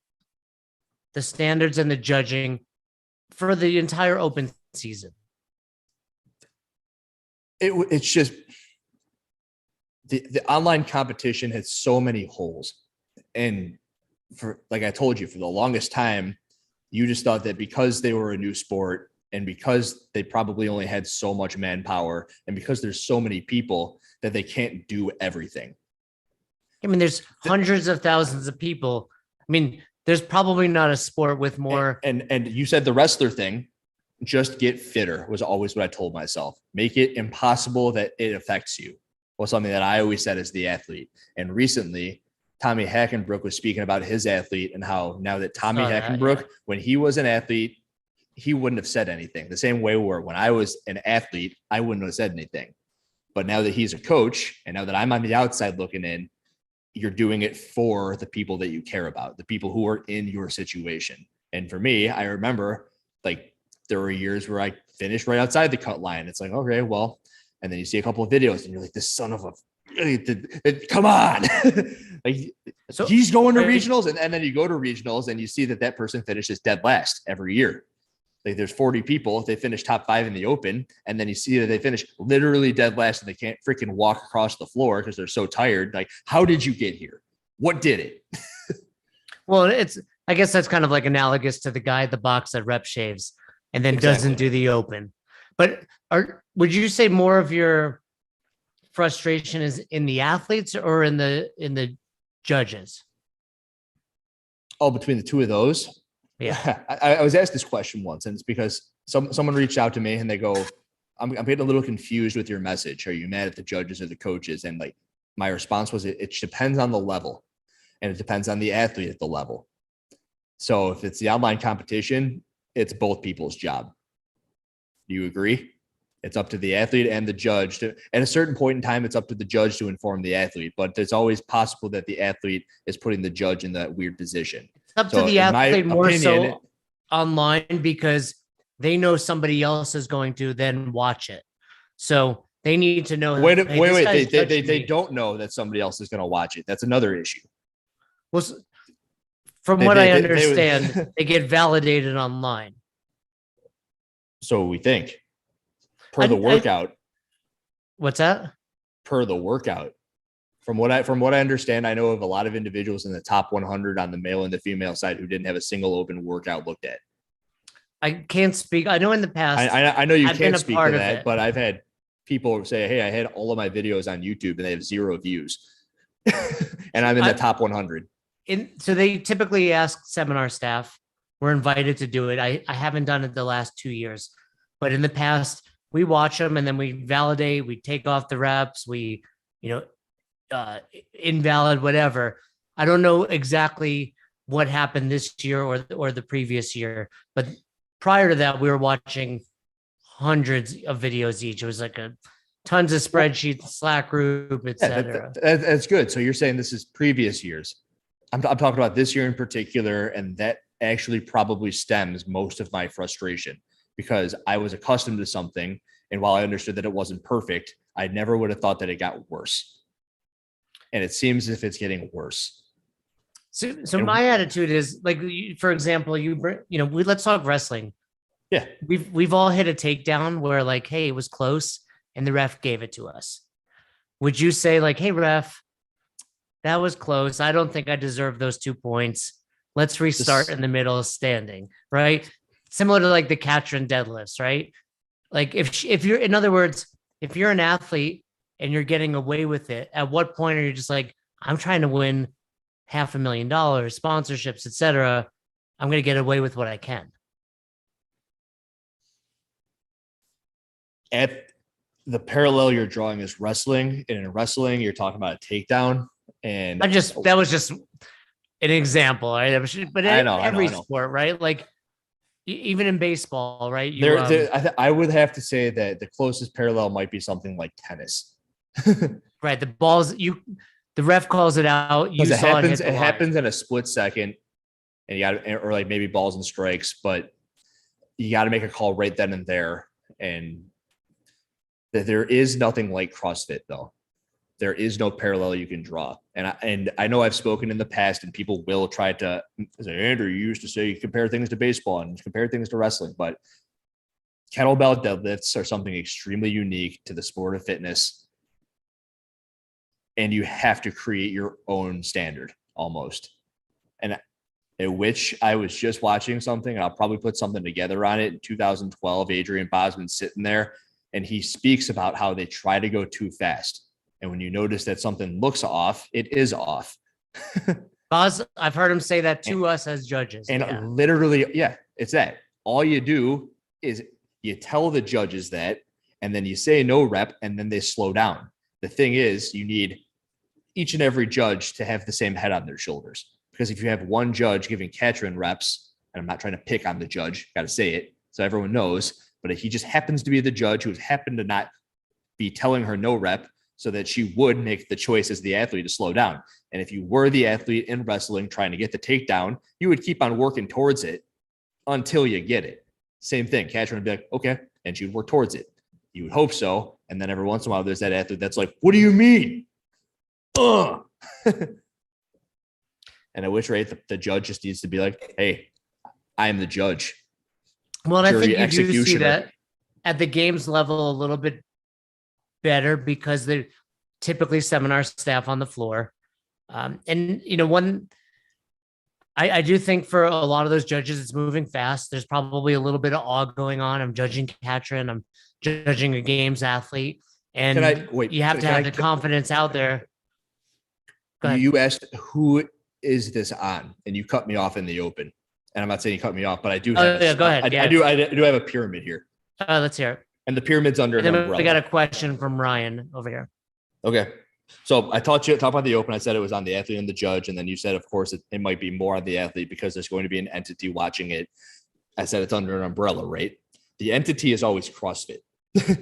the standards and the judging for the entire open season. It's just the online competition has so many holes. And for, like I told you, for the longest time, you just thought that because they were a new sport and because they probably only had so much manpower and because there's so many people that they can't do everything. I mean, there's hundreds of thousands of people. I mean, there's probably not a sport with more. And you said the wrestler thing, just get fitter was always what I told myself. Make it impossible that it affects you. Was something that I always said as the athlete. And recently, Tommy Hackenbrook was speaking about his athlete and how now that Tommy Hackenbrook, when he was an athlete, he wouldn't have said anything. The same way where when I was an athlete, I wouldn't have said anything. But now that he's a coach and now that I'm on the outside looking in, you're doing it for the people that you care about, the people who are in your situation. And for me, I remember like there were years where I finished right outside the cut line. It's like, okay, well, and then you see a couple of videos and you're like, this son of a, come on. Like so, he's going to regionals. And then you go to regionals and you see that person finishes dead last every year. Like there's 40 people, they finish top 5 in the open. And then you see that they finish literally dead last and they can't freaking walk across the floor because they're so tired. Like, how did you get here? What did it? Well, I guess that's kind of like analogous to the guy at the box that rep shaves and then doesn't do the open. But would you say more of your frustration is in the athletes or in the judges? Oh, between the two of those? Yeah. I was asked this question once, and it's because someone reached out to me and they go, I'm getting a little confused with your message. Are you mad at the judges or the coaches? And like my response was, it depends on the level and it depends on the athlete at the level. So if it's the online competition, it's both people's job. Do you agree? It's up to the athlete and the judge to, at a certain point in time, it's up to the judge to inform the athlete, but it's always possible that the athlete is putting the judge in that weird position. It's up to the athlete more so online because they know somebody else is going to then watch it. So they need to know. Wait. They don't know that somebody else is going to watch it. That's another issue. Well, from what I understand, they get validated online. So we think per the workout. What's that? Per the workout. From what I understand, I know of a lot of individuals in the top 100 on the male and the female side who didn't have a single open workout looked at. I can't speak. I know in the past. I know you can't speak to that, but I've had people say, hey, I had all of my videos on YouTube and they have 0 views. And I'm in the top 100. So they typically ask seminar staff. We're invited to do it. I haven't done it the last 2 years, but in the past, we watch them and then we validate, we take off the reps, we, invalid, whatever. I don't know exactly what happened this year or the previous year, but prior to that, we were watching hundreds of videos each. It was like tons of spreadsheets, Slack group, etc. That's good. So you're saying this is previous years. I'm talking about this year in particular, and that actually probably stems most of my frustration because I was accustomed to something. And while I understood that it wasn't perfect, I never would have thought that it got worse. And it seems as if it's getting worse. So my attitude is like, for example, let's talk wrestling. Yeah. We've all hit a takedown where like, hey, it was close and the ref gave it to us. Would you say like, hey, ref, that was close. I don't think I deserve those 2 points. Let's restart in the middle of standing, right? Similar to like the catcher and deadlifts, right? Like if you're, in other words, if you're an athlete and you're getting away with it, at what point are you just like, I'm trying to win $500,000, sponsorships, etc. I'm going to get away with what I can. At the parallel you're drawing is wrestling, and in wrestling, you're talking about a takedown. And that was just an example, right? But every sport, right? Like even in baseball, right? I would have to say that the closest parallel might be something like tennis. Right. The balls, the ref calls it out. It happens in a split second, and you got, or like maybe balls and strikes, but you got to make a call right then and there. And there is nothing like CrossFit, though. There is no parallel you can draw. And I know I've spoken in the past, and people will try to say, Andrew, you used to say you compare things to baseball and compare things to wrestling, but kettlebell deadlifts are something extremely unique to the sport of fitness. And you have to create your own standard almost. And in which I was just watching something, and I'll probably put something together on it. In 2012, Adrian Bosman's sitting there, and he speaks about how they try to go too fast. And when you notice that something looks off, it is off. Boz, I've heard him say that to us as judges. And literally, it's that. All you do is you tell the judges that, and then you say no rep, and then they slow down. The thing is, you need each and every judge to have the same head on their shoulders. Because if you have one judge giving Katrin reps, and I'm not trying to pick on the judge, got to say it so everyone knows, but if he just happens to be the judge who happened to not be telling her no rep so that she would make the choice as the athlete to slow down. And if you were the athlete in wrestling trying to get the takedown, you would keep on working towards it until you get it. Same thing. Katrin would be like, okay. And she would work towards it. You would hope so. And then every once in a while, there's that athlete that's like, what do you mean? And at which rate the judge just needs to be like, hey, I am the judge. Well, and I think you do see that at the games level a little bit better because they're typically seminar staff on the floor. And, I do think for a lot of those judges, it's moving fast. There's probably a little bit of awe going on. I'm judging Katrin. I'm judging a games athlete. And you have to have the confidence out there. You asked who is this on, and you cut me off in the open. And I'm not saying you cut me off, but I do have go ahead. I do have a pyramid here. Let's hear it. And the pyramid's under an umbrella. We got a question from Ryan over here. Okay. So I talked about the open. I said it was on the athlete and the judge. And then you said, of course, it might be more on the athlete because there's going to be an entity watching it. I said it's under an umbrella, right? The entity is always CrossFit.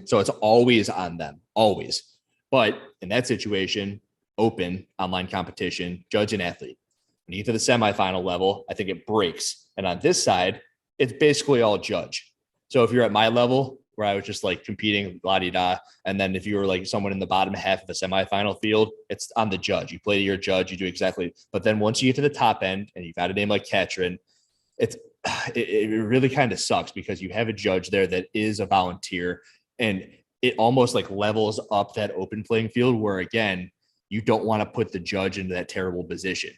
So it's always on them, always. But in that situation, open, online competition, judge and athlete. When you get to the semifinal level, I think it breaks. And on this side, it's basically all judge. So if you're at my level, where I was just like competing, la-di-da. And then if you were like someone in the bottom half of the semifinal field, it's on the judge. You play to your judge, you do exactly. But then once you get to the top end and you've got a name like Katrin, it really kind of sucks because you have a judge there that is a volunteer, and it almost like levels up that open playing field where, again, you don't want to put the judge into that terrible position.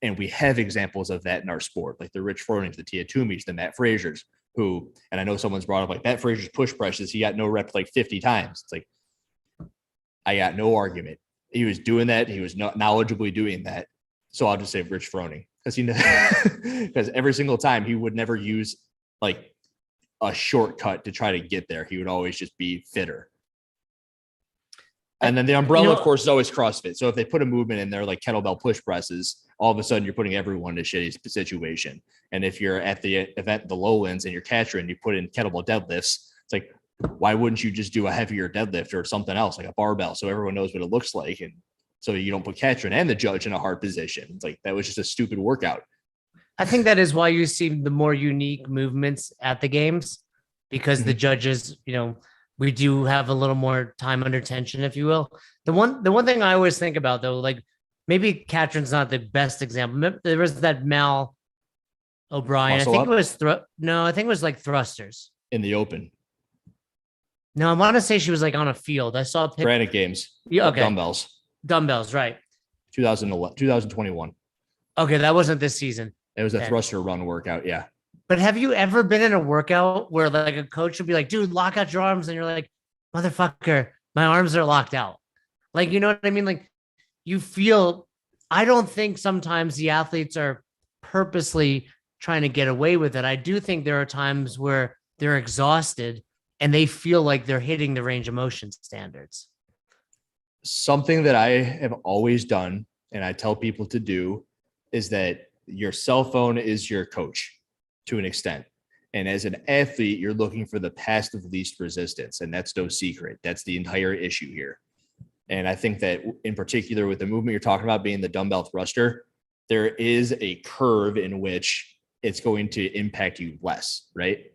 And we have examples of that in our sport, like the Rich Fronings, the Tia Tumis, the Matt Frasers, who, and I know someone's brought up like Matt Fraser's push presses, he got no rep like 50 times. It's like, I got no argument. He was doing that. He was knowledgeably doing that. So I'll just say Rich Froning because every single time he would never use like a shortcut to try to get there. He would always just be fitter. And then the umbrella, of course, is always CrossFit. So if they put a movement in there like kettlebell push presses, all of a sudden you're putting everyone in a shitty situation. And if you're at the event, the Lowlands, and you're Katrin, you put in kettlebell deadlifts, it's like, why wouldn't you just do a heavier deadlift or something else like a barbell so everyone knows what it looks like? And so you don't put Katrin and the judge in a hard position. It's like, that was just a stupid workout. I think that is why you see the more unique movements at the games, because the judges, we do have a little more time under tension, if you will. The one thing I always think about, though, like maybe Katrin's not the best example. There was that Mal O'Brien. Muscle I think up? it was I think it was like thrusters In the open. No, I want to say she was like on a field. I saw Granite Games. Yeah, okay. Dumbbells, right. 2021. Okay, that wasn't this season. It was a thruster run workout, yeah. But have you ever been in a workout where like a coach would be like, dude, lock out your arms, and you're like, motherfucker, my arms are locked out. Like, you know what I mean? Like, you feel, I don't think sometimes the athletes are purposely trying to get away with it. I do think there are times where they're exhausted and they feel like they're hitting the range of motion standards. Something that I have always done, and I tell people to do, is that your cell phone is your coach to an extent. And as an athlete, you're looking for the path of least resistance. And that's no secret. That's the entire issue here. And I think that in particular with the movement you're talking about being the dumbbell thruster, there is a curve in which it's going to impact you less, right?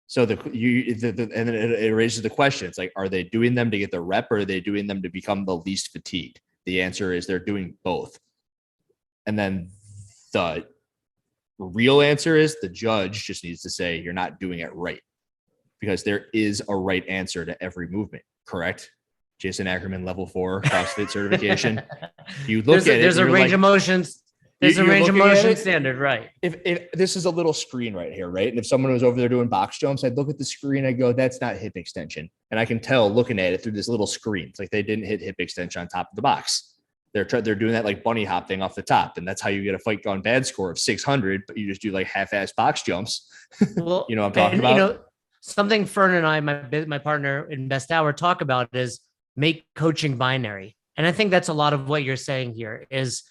So and then it raises the question. It's like, are they doing them to get the rep, or are they doing them to become the least fatigued? The answer is they're doing both. And then the real answer is the judge just needs to say, you're not doing it right, because there is a right answer to every movement. Correct? Jason Ackerman, level 4 CrossFit certification. You look at it. There's a range of motions. There's a range of motion standard, right? If this is a little screen right here, right? And if someone was over there doing box jumps, I'd look at the screen. I'd go, that's not hip extension. And I can tell looking at it through this little screen. It's like they didn't hit hip extension on top of the box. They're doing that like bunny hop thing off the top. And that's how you get a fight gone bad score of 600, but you just do like half-ass box jumps. Well, you know what I'm talking about? Something Fern and I, my partner in Best Hour, talk about is make coaching binary. And I think that's a lot of what you're saying here is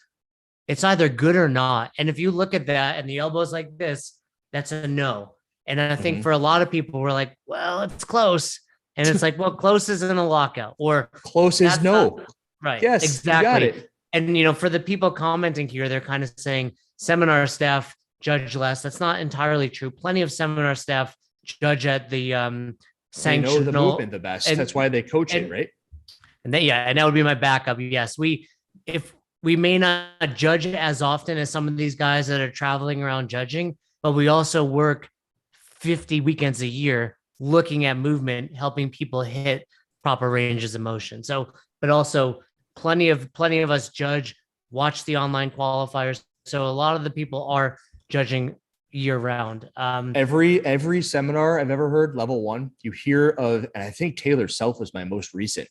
it's either good or not. And if you look at that and the elbow's like this, that's a no. And I think for a lot of people, we're like, well, it's close. And it's like, well, close isn't a lockout, or close is no. Right. Yes, exactly. You got it. And, for the people commenting here, they're kind of saying seminar staff judge less. That's not entirely true. Plenty of seminar staff judge at the sanctional. They know the movement the best. That's why they coach it, right? And that would be my backup. Yes. If we may not judge as often as some of these guys that are traveling around judging, but we also work 50 weekends a year looking at movement, helping people hit proper ranges of motion. So, but also plenty of us judge, watch the online qualifiers. So a lot of the people are judging year round. Every seminar I've ever heard, level 1, you hear of, and I think Taylor Self was my most recent.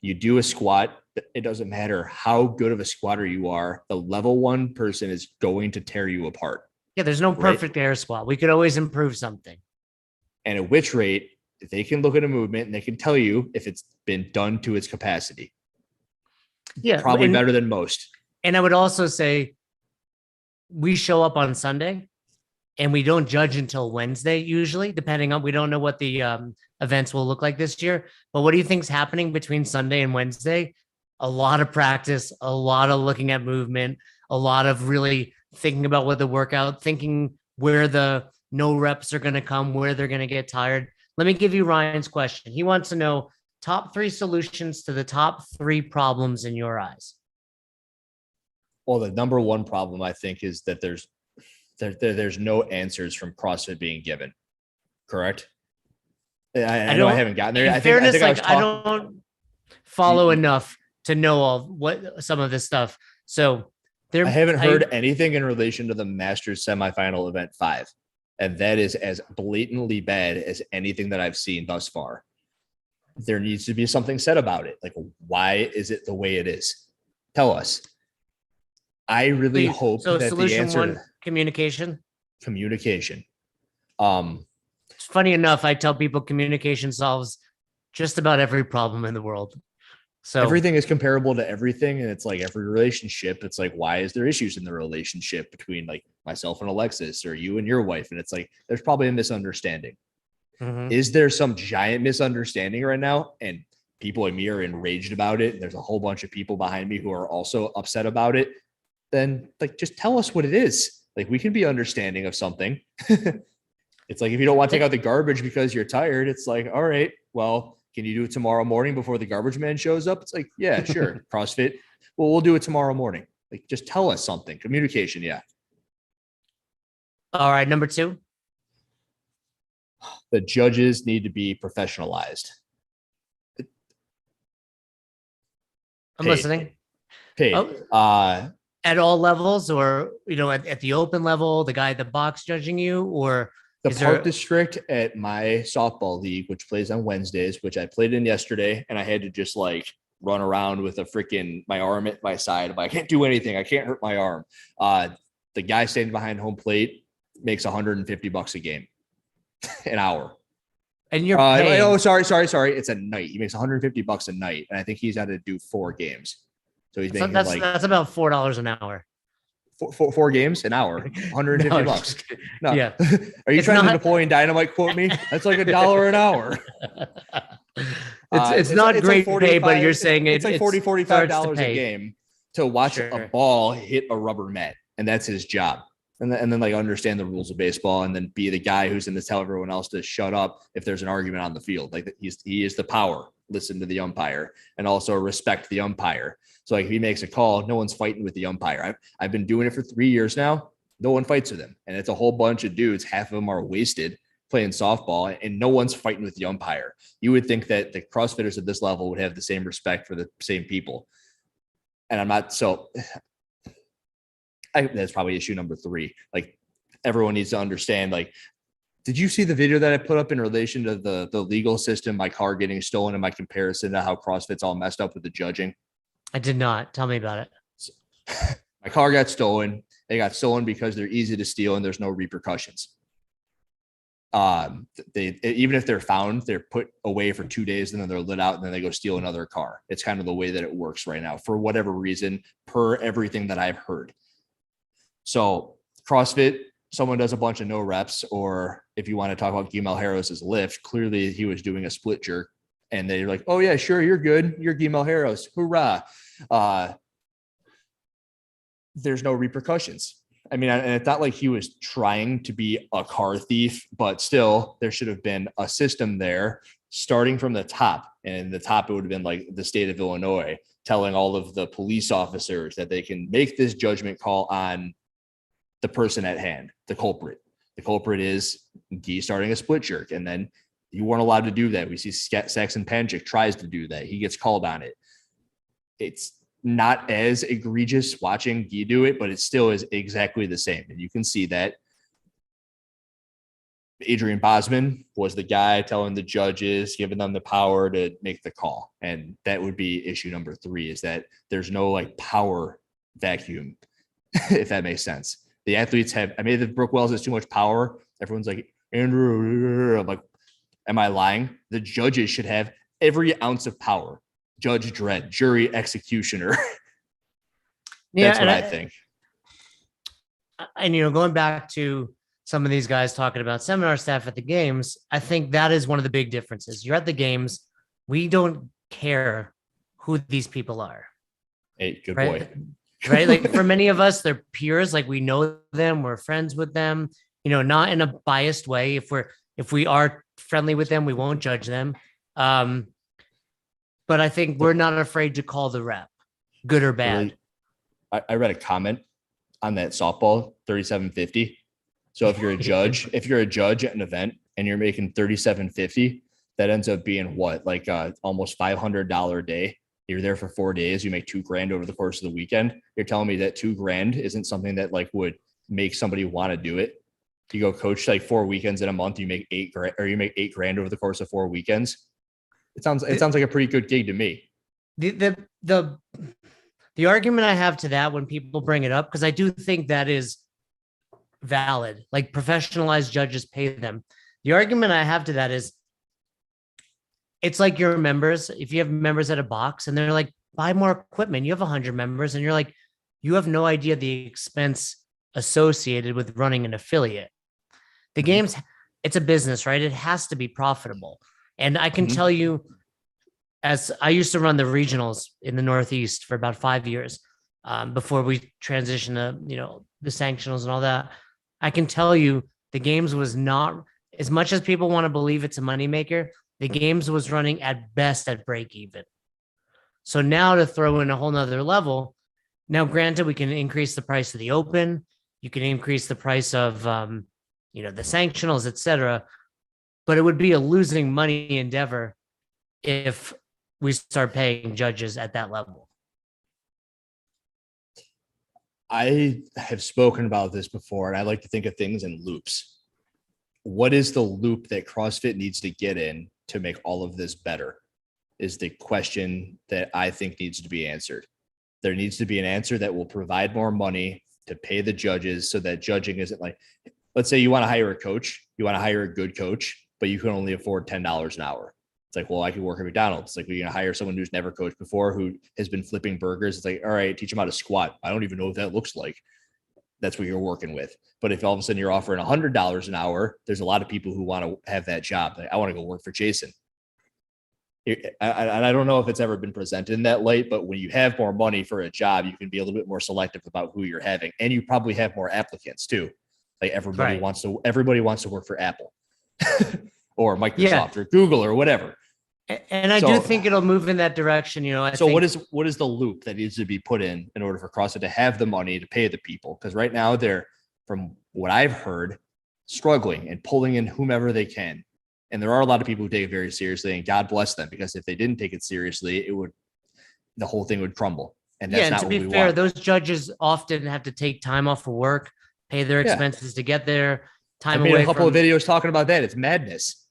You do a squat. It doesn't matter how good of a squatter you are. The level 1 person is going to tear you apart. Yeah, there's no perfect air squat. We could always improve something. And at which rate, they can look at a movement and they can tell you if it's been done to its capacity. Yeah, probably better than most. And I would also say we show up on Sunday and we don't judge until Wednesday, usually, depending on, we don't know what the events will look like this year. But what do you think is happening between Sunday and Wednesday? A lot of practice, a lot of looking at movement, a lot of really thinking about what the workout, thinking where the no reps are going to come, where they're going to get tired. Let me give you Ryan's question. He wants to know top 3 solutions to the top 3 problems in your eyes. Well, the number 1 problem, I think, is that there's no answers from CrossFit being given. Correct? I know I haven't gotten there. I don't follow enough to know what some of this stuff. So I haven't heard anything in relation to the Masters semifinal event 5. And that is as blatantly bad as anything that I've seen thus far. There needs to be something said about it. Like, why is it the way it is? Tell us. I really hope that the answer. 1, communication. Communication. It's funny enough, I tell people communication solves just about every problem in the world. So everything is comparable to everything. And it's like every relationship. It's like, why is there issues in the relationship between like myself and Alexis, or you and your wife? And it's like, there's probably a misunderstanding. Mm-hmm. Is there some giant misunderstanding right now? And people like me are enraged about it. And there's a whole bunch of people behind me who are also upset about it. Then like, just tell us what it is. Like, we can be understanding of something. It's like, if you don't want to take out the garbage because you're tired, it's like, all right, well, can you do it tomorrow morning before the garbage man shows up? It's like, yeah, sure. CrossFit. Well, we'll do it tomorrow morning. Like, just tell us something. Communication. Yeah. All right. Number 2. The judges need to be professionalized. I'm listening. Paid. At all levels, or, at the open level, the guy at the box judging you, or the park district at my softball league, which plays on Wednesdays, which I played in yesterday, and I had to just like run around with my arm at my side. I can't do anything. I can't hurt my arm. The guy standing behind home plate makes $150 a game, an hour. And you're paying. Sorry. It's a night. He makes $150 a night, and I think he's had to do 4 games. So he's making that's about $4 an hour. 4 games an hour, $150. No. Yeah. Are you trying to Napoleon Dynamite quote me? That's like $1 an hour. It's not great like pay, but you're saying it's like $45 a game to watch a ball hit a rubber mat, and that's his job. and then like understand the rules of baseball, and then be the guy who's going to tell everyone else to shut up if there's an argument on the field. Like he is the power. Listen to the umpire, and also respect the umpire. So like if he makes a call, no one's fighting with the umpire. I've been doing it for 3 years now. No one fights with him, and it's a whole bunch of dudes. Half of them are wasted playing softball, and no one's fighting with the umpire. You would think that the CrossFitters at this level would have the same respect for the same people. And I'm not, so that's probably issue number 3. Like everyone needs to understand, like, did you see the video that I put up in relation to the legal system, my car getting stolen, and my comparison to how CrossFit's all messed up with the judging? I did not. Tell me about it. My car got stolen. They got stolen because they're easy to steal and there's no repercussions. They, even if they're found, they're put away for 2 days and then they're lit out and then they go steal another car. It's kind of the way that it works right now for whatever reason, per everything that I've heard. So CrossFit, someone does a bunch of no reps, or if you want to talk about Guillermo Harros's lift, clearly he was doing a split jerk and they're like, oh yeah, sure. You're good. You're Guillermo Harros. Hoorah. There's no repercussions. I mean, and it's not like he was trying to be a car thief, but still there should have been a system there starting from the top. And the top, it would have been like the state of Illinois telling all of the police officers that they can make this judgment call on the person at hand, the culprit. The culprit is Guy starting a split jerk. And then you weren't allowed to do that. We see Saxon Panchik tries to do that. He gets called on it. It's not as egregious watching Guy do it, but it still is exactly the same. And you can see that Adrian Bosman was the guy telling the judges, giving them the power to make the call. And that would be issue number 3, is that there's no like power vacuum, if that makes sense. The athletes have, I mean, if Brooke Wells has too much power, everyone's like, Andrew, I'm like, am I lying? The judges should have every ounce of power. Judge Dredd, jury executioner. That's what I think. And, going back to some of these guys talking about seminar staff at the games, I think that is one of the big differences. You're at the games. We don't care who these people are. Hey, good right? boy. Right. Like for many of us, they're peers. Like we know them, we're friends with them, not in a biased way. If we are friendly with them, we won't judge them. But I think we're not afraid to call the rep, good or bad. I read a comment on that softball 3750. So if you're a judge, at an event and you're making 3750, that ends up being what, like almost $500 a day. You're there for 4 days. You make $2,000 over the course of the weekend. You're telling me that $2,000 isn't something that like would make somebody want to do it? You go coach like 4 weekends in a month, you make $8,000, or you make $8,000 over the course of 4 weekends. It sounds like a pretty good gig to me. The argument I have to that when people bring it up, because I do think that is valid, like professionalized judges pay them. The argument I have to that is it's like your members. If you have members at a box and they're like, buy more equipment, you have 100 members and you're like, you have no idea the expense associated with running an affiliate. The games, it's a business, right? It has to be profitable. And I can tell you, as I used to run the regionals in the Northeast for about 5 years before we transitioned to, the sanctionals and all that. I can tell you the games was not, as much as people want to believe it's a moneymaker, the games was running at best at break even. So now to throw in a whole nother level, now granted, we can increase the price of the open. You can increase the price of, the sanctionals, et cetera. But it would be a losing money endeavor if we start paying judges at that level. I have spoken about this before, and I like to think of things in loops. What is the loop that CrossFit needs to get in to make all of this better is the question that I think needs to be answered. There needs to be an answer that will provide more money to pay the judges so that judging isn't like, let's say you want to hire a coach, you want to hire a good coach, but you can only afford $10 an hour. It's like, well, I could work at McDonald's. It's like, we're going to hire someone who's never coached before, who has been flipping burgers. It's like, all right, teach them how to squat. I don't even know what that looks like. That's what you're working with. But if all of a sudden you're offering $100 an hour, there's a lot of people who want to have that job. Like, I want to go work for Jason. I don't know if it's ever been presented in that light, but when you have more money for a job, you can be a little bit more selective about who you're having, and you probably have more applicants too. Like everybody Right. wants to work for Apple or Yeah. Microsoft or Google or whatever. And I do So, think it'll move in that direction. I so think what is the loop that needs to be put in order for CrossFit to have the money to pay the people? Because right now they're, from what I've heard, struggling and pulling in whomever they can. And there are a lot of people who take it very seriously, and God bless them, because if they didn't take it seriously, the whole thing would crumble. And yeah, that's and not to what be we fair, want. those judges often have to take time off of work, pay their Yeah. expenses to get there, I time made a away couple of from videos talking about that. It's madness.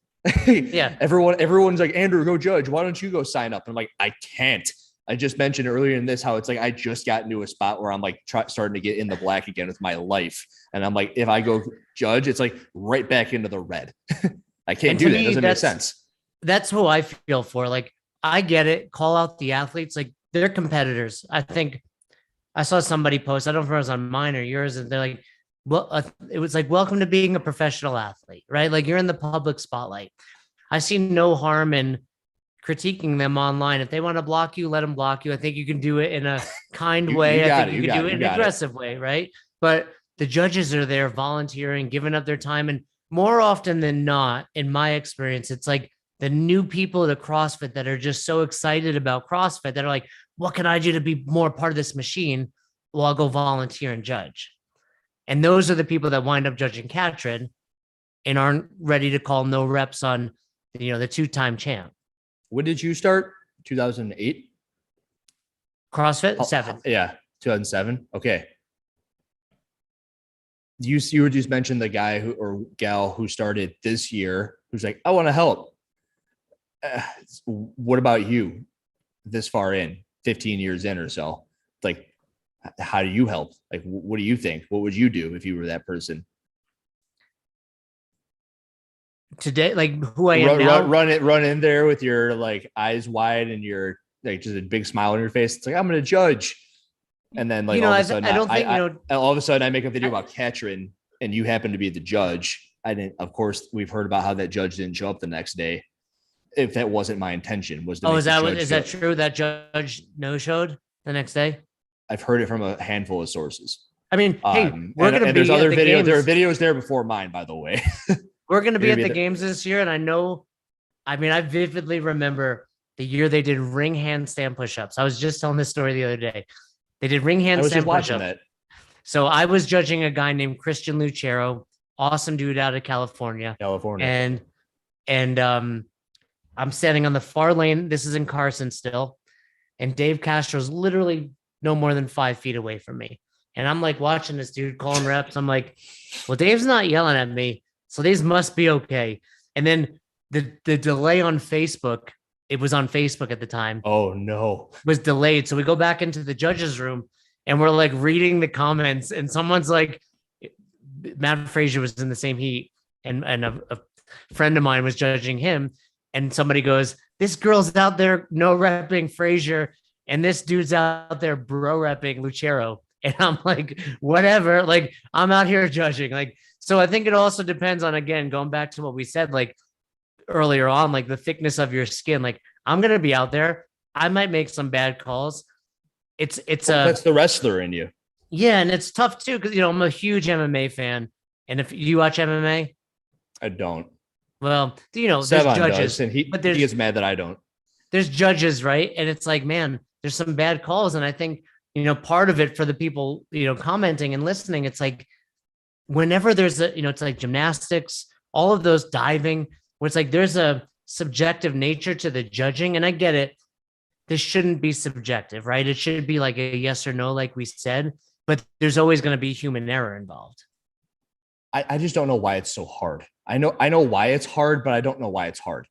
yeah. Everyone's like, Andrew, go judge. Why don't you go sign up? And I'm like, I can't. I just mentioned earlier in this how it's like I just got into a spot where I'm like starting to get in the black again with my life. And I'm like, if I go judge, it's like right back into the red. I can't And do to that. It me, doesn't make sense. that's who I feel for. Like, I get it. Call out the athletes. Like, they're competitors. I think I saw somebody post, I don't know if it was on mine or yours, and they're like, well, it was like, welcome to being a professional athlete, right? Like, you're in the public spotlight. I see no harm in critiquing them online. If they want to block you, let them block you. I think you can do it in a kind You way. I got think it. you You can got do it. it You in an got it. aggressive way, right? But the judges are there volunteering, giving up their time. And more often than not, in my experience, it's like the new people to CrossFit that are just so excited about CrossFit that are like, what can I do to be more part of this machine? Well, I'll go volunteer and judge. And those are the people that wind up judging Katrin and aren't ready to call no reps on, the two-time champ. When did you start? 2008? CrossFit 7. Yeah, 2007. Okay. You were just mentioned the guy who or gal who started this year who's like, I want to help. What about you this far in, 15 years in or so? Like, how do you help? Like, what do you think? What would you do if you were that person? Today, like who I am now. Run in there with your like eyes wide and your like just a big smile on your face. It's like, I'm going to judge. And then like all of a sudden, I don't think, all of a sudden I make a video about Katrin and you happen to be the judge. I didn't, of course, we've heard about how that judge didn't show up the next day. If that wasn't my intention, was to oh, is that true? That judge no showed the next day? I've heard it from a handful of sources. I mean, hey, we're going to be there's other at the videos. games. There are videos there before mine, by the way. We're going to be at the games this year. And I vividly remember the year they did ring handstand push-ups. I was just telling this story the other day. They did ring handstand push-ups. So I was judging a guy named Christian Lucero, awesome dude out of California. And I'm standing on the far lane. This is in Carson still. And Dave Castro's literally no more than 5 feet away from me. And I'm like watching this dude calling reps. I'm like, well, Dave's not yelling at me, so these must be okay. And then the delay on Facebook, it was on Facebook at the time. Oh no. Was delayed. So we go back into the judges room and we're like reading the comments, and someone's like, Matt Frazier was in the same heat, and a friend of mine was judging him. And somebody goes, this girl's out there no repping Frazier, and this dude's out there bro repping Lucero. And I'm like, whatever, like I'm out here judging. Like, so I think it also depends on, again, going back to what we said, like earlier on, like the thickness of your skin. Like, I'm going to be out there. I might make some bad calls. That's the wrestler in you. Yeah. And it's tough too. Cause I'm a huge MMA fan. And if you watch MMA, I don't. Well, there's Sevan judges, does, and he gets mad that I don't. There's judges, right? And it's like, man, there's some bad calls. And I think, part of it for the people, commenting and listening, it's like whenever there's it's like gymnastics, all of those diving, where it's like there's a subjective nature to the judging. And I get it. This shouldn't be subjective, right? It should be like a yes or no, like we said, but there's always going to be human error involved. I just don't know why it's so hard. I know why it's hard, but I don't know why it's hard.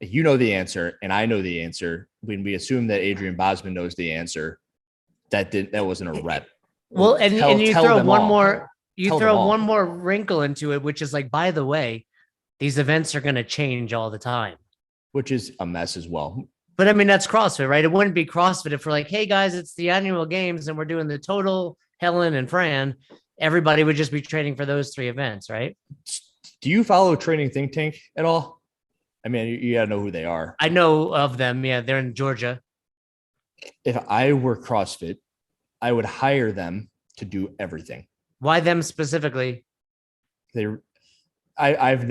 You know the answer, and I know the answer. When we assume that Adrian Bosman knows the answer, that wasn't a rep. Well, and you throw one more wrinkle into it, which is like, by the way, these events are going to change all the time, which is a mess as well. But I mean, that's CrossFit, right? It wouldn't be CrossFit if we're like, hey guys, it's the annual games and we're doing the total Helen and Fran. Everybody would just be training for those 3 events, right? Do you follow Training Think Tank at all? I mean, you gotta know who they are. I know of them. Yeah, they're in Georgia. If I were CrossFit, I would hire them to do everything. Why them specifically? They, I've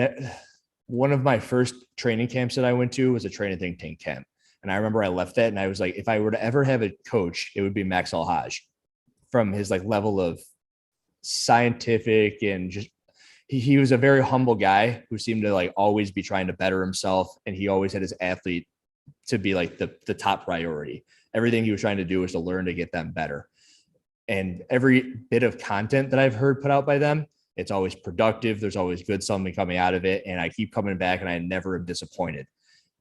one of my first training camps that I went to was a training think tank camp. And I remember I left that and I was like, if I were to ever have a coach, it would be Max Alhaj from his like level of scientific and just he was a very humble guy who seemed to like always be trying to better himself. And he always had his athlete to be like the top priority. Everything he was trying to do was to learn to get them better. And every bit of content that I've heard put out by them, it's always productive. There's always good something coming out of it. And I keep coming back and I never am disappointed.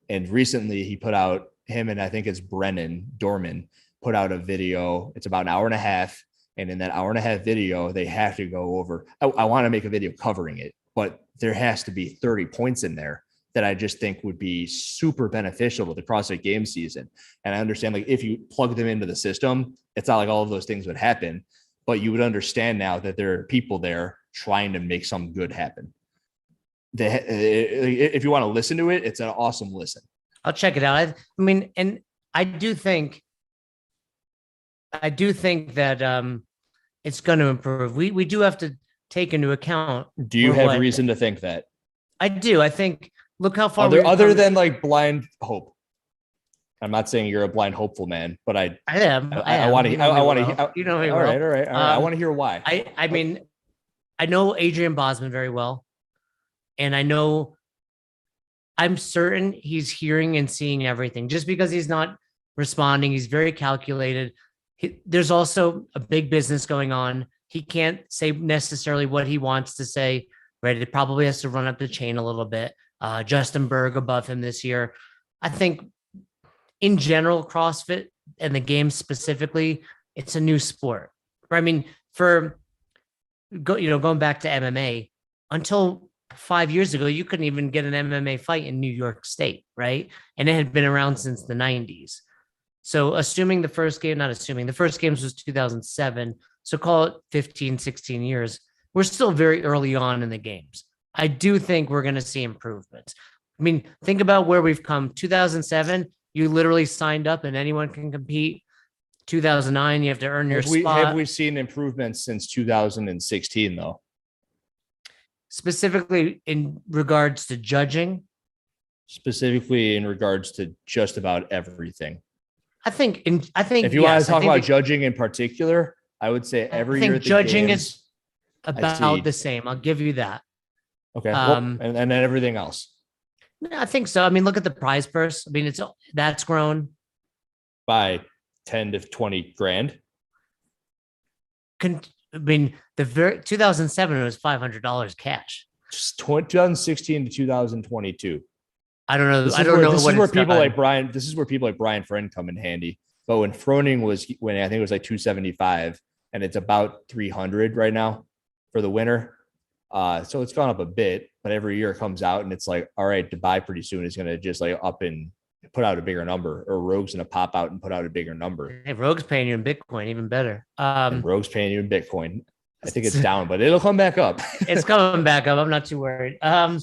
And recently he put out him and I think it's Brennan Dorman put out a video. It's about an hour and a half. And in that hour and a half video, they have to go over, I want to make a video covering it, but there has to be 30 points in there that I just think would be super beneficial to the CrossFit game season. And I understand like if you plug them into the system, it's not like all of those things would happen, but you would understand now that there are people there trying to make some good happen. If you want to listen to it, it's an awesome listen. I'll check it out. I mean, and I do think that it's going to improve. We do have to take into account. Do you have reason to think that? I do. I think, look how far other than like blind hope. I'm not saying you're a blind hopeful man, but I am. I want to, you know me all right. All right. I want to hear why. I mean, I know Adrian Bosman very well. And I'm certain he's hearing and seeing everything. Just because he's not responding, he's very calculated. There's also a big business going on. He can't say necessarily what he wants to say, right? It probably has to run up the chain a little bit. Justin Berg above him this year. I think in general, CrossFit and the game specifically, it's a new sport. I mean, going back to MMA, until 5 years ago, you couldn't even get an MMA fight in New York State, right? And it had been around since the 90s. So the first games was 2007. So call it 15, 16 years. We're still very early on in the games. I do think we're going to see improvements. I mean, think about where we've come. 2007, you literally signed up and anyone can compete. 2009, you have to earn your spot. Have we seen improvements since 2016 though? Specifically in regards to judging? Specifically in regards to just about everything. I think if you want to talk about judging in particular, I would say every year judging is about the same. I'll give you that. Okay. And then everything else. I think so. I mean, look at the prize purse. I mean, that's grown by 10 to 20 grand. I mean, 2007 was $500 cash. 2016 to 2022. I don't know. This is where people like Brian Friend come in handy. But when Froning was winning, I think it was like 275, and it's about 300 right now for the winner. So it's gone up a bit, but every year it comes out and it's like, all right, Dubai pretty soon is going to just like up and put out a bigger number, or Rogue's going to pop out and put out a bigger number. Hey, Rogue's paying you in Bitcoin, even better. And Rogue's paying you in Bitcoin. I think it's down, but it'll come back up. It's coming back up. I'm not too worried. I mean,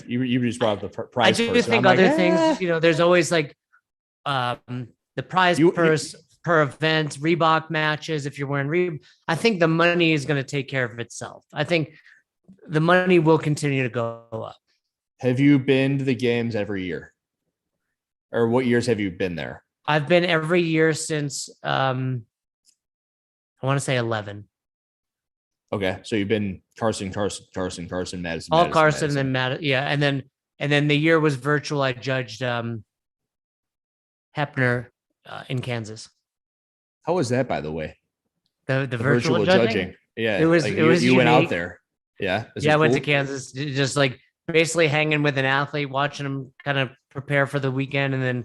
you just brought up the prize. I do think other things, there's always like the prize purse per event, Reebok matches. If you're wearing I think the money is going to take care of itself. I think the money will continue to go up. Have you been to the games every year? Or what years have you been there? I've been every year since, I want to say 11. Okay, so you've been Carson, Madison. All Carson, and then Madison. Yeah, and then the year was virtual. I judged Hepner in Kansas. How was that, by the way? The virtual judging? Yeah, it was. Like it was. You went unique. out there. Yeah. Yeah, I went to Kansas, just like basically hanging with an athlete, watching him kind of prepare for the weekend, and then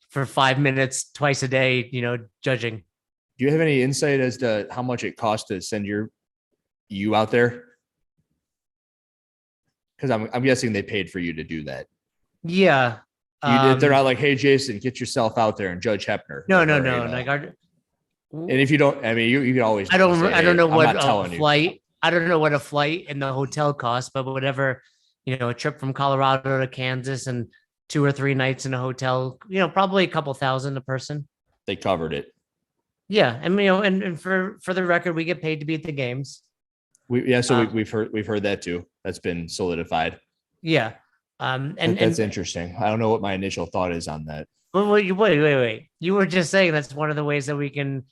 for 5 minutes twice a day, judging. Do you have any insight as to how much it costs to send you out there? Because I'm guessing they paid for you to do that. Yeah. They're not like, hey, Jason, get yourself out there and judge Hepner. No. Like, and if you don't, I mean, you can always. I don't know what a flight. I don't know what a flight and the hotel costs, but whatever a trip from Colorado to Kansas and 2 or 3 nights in a hotel, probably a couple thousand a person. They covered it. Yeah. And, and for the record, we get paid to be at the games. We've heard that too. That's been solidified. Yeah. That's interesting. I don't know what my initial thought is on that. Wait. You were just saying that's one of the ways that we can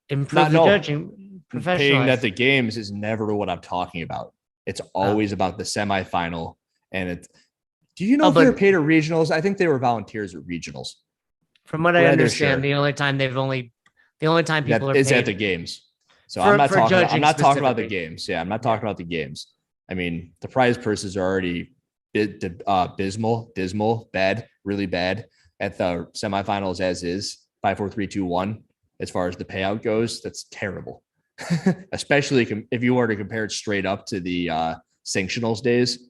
improve judging. Paying at the games is never what I'm talking about. It's always about the semifinal. And do you know if they were paid at regionals? I think they were volunteers at regionals. From what I understand, the only time people are is paid at the games. So I'm not talking about the games. Yeah, I'm not talking about the games. I mean, the prize purses are already dismal, bad, really bad at the semifinals as is 5, 4, 3, 2, 1. As far as the payout goes, that's terrible. Especially if you were to compare it straight up to the sanctionals days,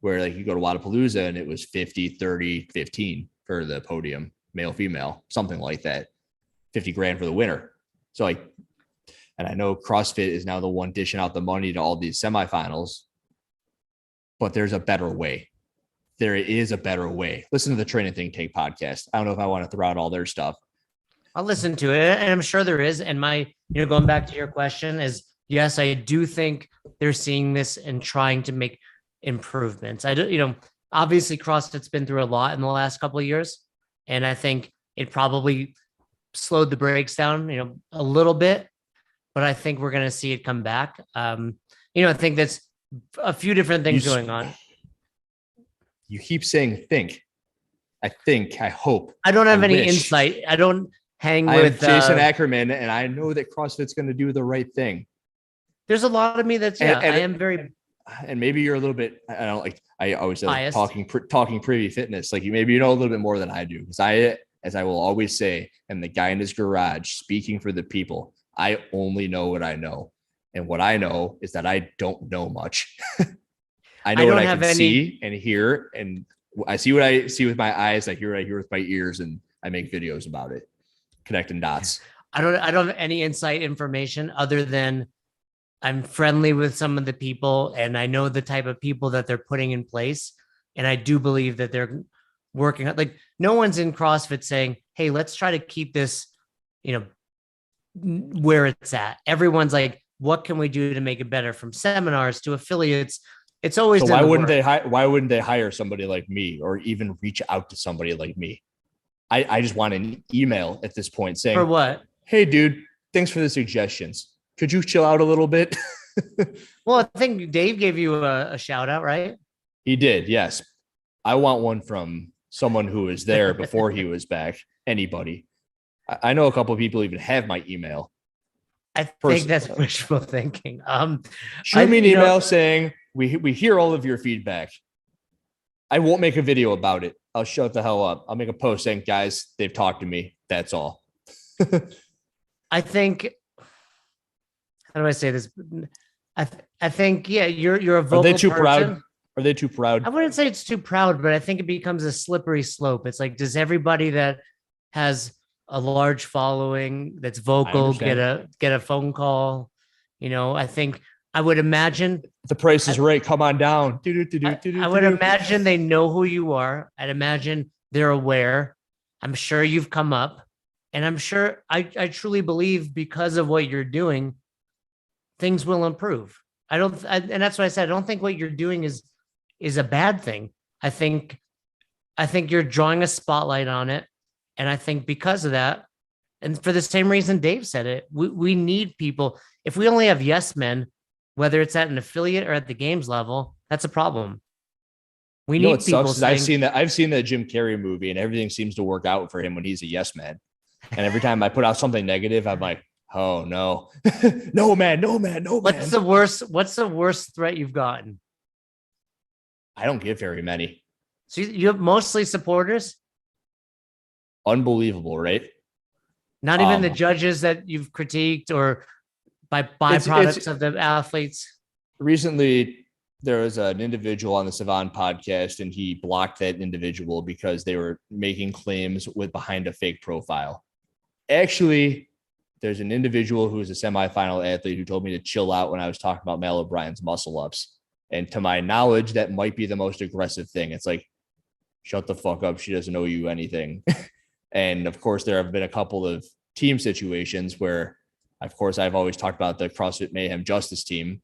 where like you go to Wadapalooza and it was 50, 30, 15 for the podium, male, female, something like that. 50 grand for the winner. So and I know CrossFit is now the one dishing out the money to all these semifinals, but there's a better way. There is a better way. Listen to the Training Think Tank podcast. I don't know if I want to throw out all their stuff. I'll listen to it, and I'm sure there is. And going back to your question is, yes, I do think they're seeing this and trying to make improvements. Obviously CrossFit's been through a lot in the last couple of years, and I think it probably slowed the brakes down, a little bit, but I think we're going to see it come back. I think that's a few different things going on. You keep saying think. I hope. I don't have any insight. I don't hang with Jason Ackerman, and I know that CrossFit's going to do the right thing. There's a lot of me that's, I am very. And maybe you're a little bit, I always say talking privy fitness. Like maybe you know a little bit more than I do. Because as I will always say, am the guy in his garage speaking for the people. I only know what I know. And what I know is that I don't know much. I know what I can see and hear. And I see what I see with my eyes. I hear what I hear with my ears. And I make videos about it, connecting dots. I don't have any inside information other than I'm friendly with some of the people and I know the type of people that they're putting in place. And I do believe that they're working. Like no one's in CrossFit saying, hey, let's try to keep this, where it's at. Everyone's like, what can we do to make it better, from seminars to affiliates? It's always, so why wouldn't they hire somebody like me or even reach out to somebody like me? I just want an email at this point saying, for what? Hey dude, thanks for the suggestions. Could you chill out a little bit? Well, I think Dave gave you a shout out, right? He did. Yes. I want one from someone who was there before he was back. Anybody. I know a couple of people even have my email. I think that's wishful thinking. Shoot me an email saying we hear all of your feedback. I won't make a video about it. I'll shut the hell up. I'll make a post saying, guys, they've talked to me. That's all. I think, how do I say this? I think, yeah, you're a vocal Are they too person. proud? Are they too proud? I wouldn't say it's too proud, but I think it becomes a slippery slope. It's like, does everybody that has a large following that's vocal get a phone call? I think I would imagine the price is right. Come on down. I would imagine they know who you are. I'd imagine they're aware. I'm sure you've come up, and I'm sure I truly believe because of what you're doing, things will improve. And that's what I said. I don't think what you're doing is a bad thing. I think you're drawing a spotlight on it. And I think because of that, and for the same reason Dave said it, we need people. If we only have yes men, whether it's at an affiliate or at the games level, that's a problem. We need people. I've seen that Jim Carrey movie, and everything seems to work out for him when he's a yes man. And every time I put out something negative, I'm like, oh no, no man. What's the worst threat you've gotten? I don't get very many. So you have mostly supporters? Unbelievable, right? Not even the judges that you've critiqued or by byproducts of the athletes. Recently, there was an individual on the Savan podcast, and he blocked that individual because they were making claims behind a fake profile. Actually, there's an individual who is a semifinal athlete who told me to chill out when I was talking about Mal O'Brien's muscle ups. And to my knowledge, that might be the most aggressive thing. It's like, shut the fuck up. She doesn't owe you anything. And of course, there have been a couple of team situations where, of course, I've always talked about the CrossFit Mayhem Justice team.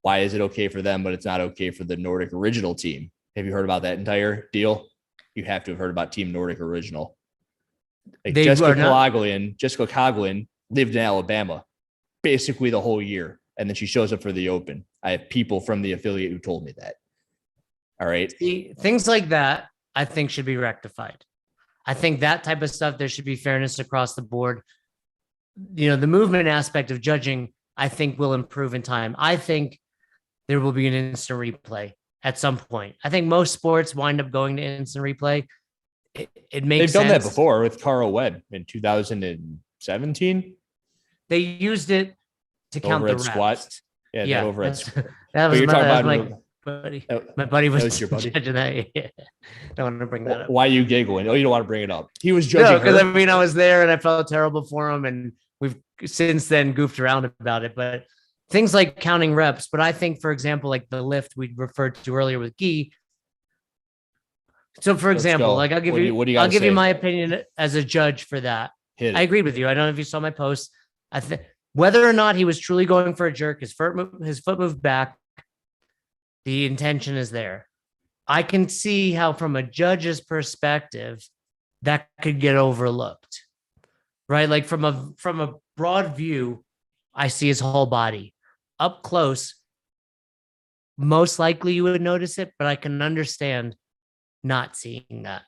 Why is it okay for them, but it's not okay for the Nordic Original team? Have you heard about that entire deal? You have to have heard about Team Nordic Original. Like Jessica Coughlin lived in Alabama basically the whole year. And then she shows up for the Open. I have people from the affiliate who told me that. All right. See, things like that, I think, should be rectified. I think that type of stuff, there should be fairness across the board. The movement aspect of judging, I think, will improve in time. I think there will be an instant replay at some point. I think most sports wind up going to instant replay. It makes sense. They've done that before with Carl Webb in 2017. They used it to count the reps. Squat. Yeah, over at squat. That was my buddy. My buddy was your buddy? judging that. Yeah. Don't want to bring that up. Why are you giggling? Oh, you don't want to bring it up. He was judging. No, because I was there and I felt terrible for him, and we've since then goofed around about it. But things like counting reps. But I think, for example, like the lift we referred to earlier with Guy. So, for example, like I'll give you my opinion as a judge for that. I agreed with you. I don't know if you saw my post. I think whether or not he was truly going for a jerk, his foot moved back. The intention is there. I can see how, from a judge's perspective, that could get overlooked, right? Like from a broad view, I see his whole body. Up close, most likely you would notice it, but I can understand not seeing that.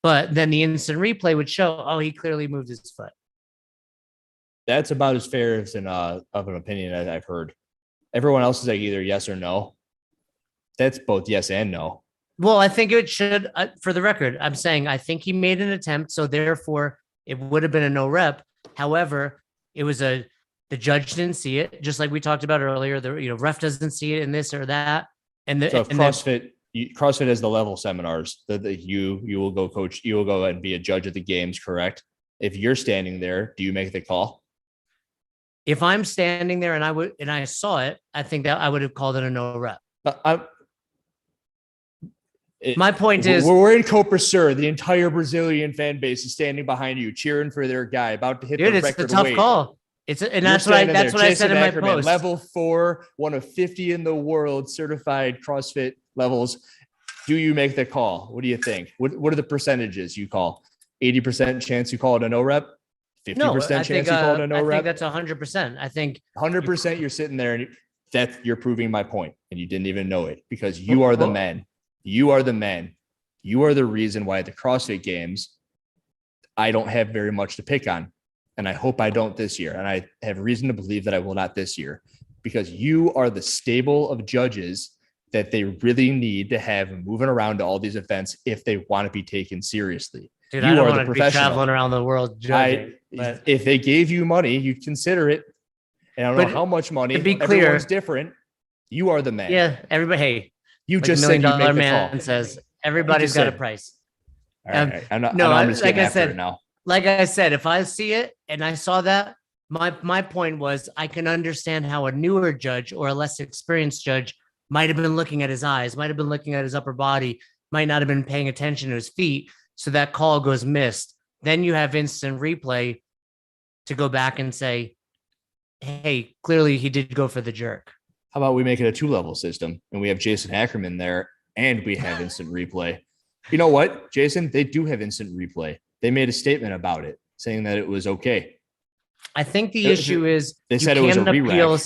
But then the instant replay would show, oh, he clearly moved his foot. That's about as fair as of an opinion as I've heard. Everyone else is like either yes or no. That's both yes and no. Well, I think it should, for the record, I'm saying I think he made an attempt, so therefore it would have been a no rep. However, it was the judge didn't see it, just like we talked about earlier. The ref doesn't see it in this or that. And CrossFit has the level seminars that you will go coach. You will go and be a judge at the games, correct? If you're standing there, do you make the call? If I'm standing there and I saw it, I think that I would have called it a no rep. My point is, we're in Copa Sur. The entire Brazilian fan base is standing behind you, cheering for their guy, about to hit the record weight. It's a tough call. That's what I said in my post. Level 4, one of 50 in the world, certified CrossFit levels. Do you make the call? What do you think? What are the percentages you call? 80% chance you call it a no rep? 50% chance you call it a no rep? I think that's 100%. I think 100% you're sitting there and you're proving my point, and you didn't even know it because you are the man. You are the man. You are the reason why at the CrossFit Games, I don't have very much to pick on. And I hope I don't this year. And I have reason to believe that I will not this year, because you are the stable of judges that they really need to have moving around to all these events if they want to be taken seriously. Dude, I don't want to be traveling around the world judging. If they gave you money, you'd consider it. And I don't know how much money. To be clear, everyone's different. You are the man. Yeah, everybody. Hey, you just said you make the man call. Says everybody's got a price. All right. I'm just getting after it now. Like I said, if I see it and I saw that, my point was I can understand how a newer judge or a less experienced judge might have been looking at his eyes, might have been looking at his upper body, might not have been paying attention to his feet. So that call goes missed. Then you have instant replay to go back and say, hey, clearly he did go for the jerk. How about we make it a 2-level system and we have Jason Ackerman there and we have instant replay? You know what, Jason? They do have instant replay. They made a statement about it saying that it was okay. I think the issue is they said it was a re-rack.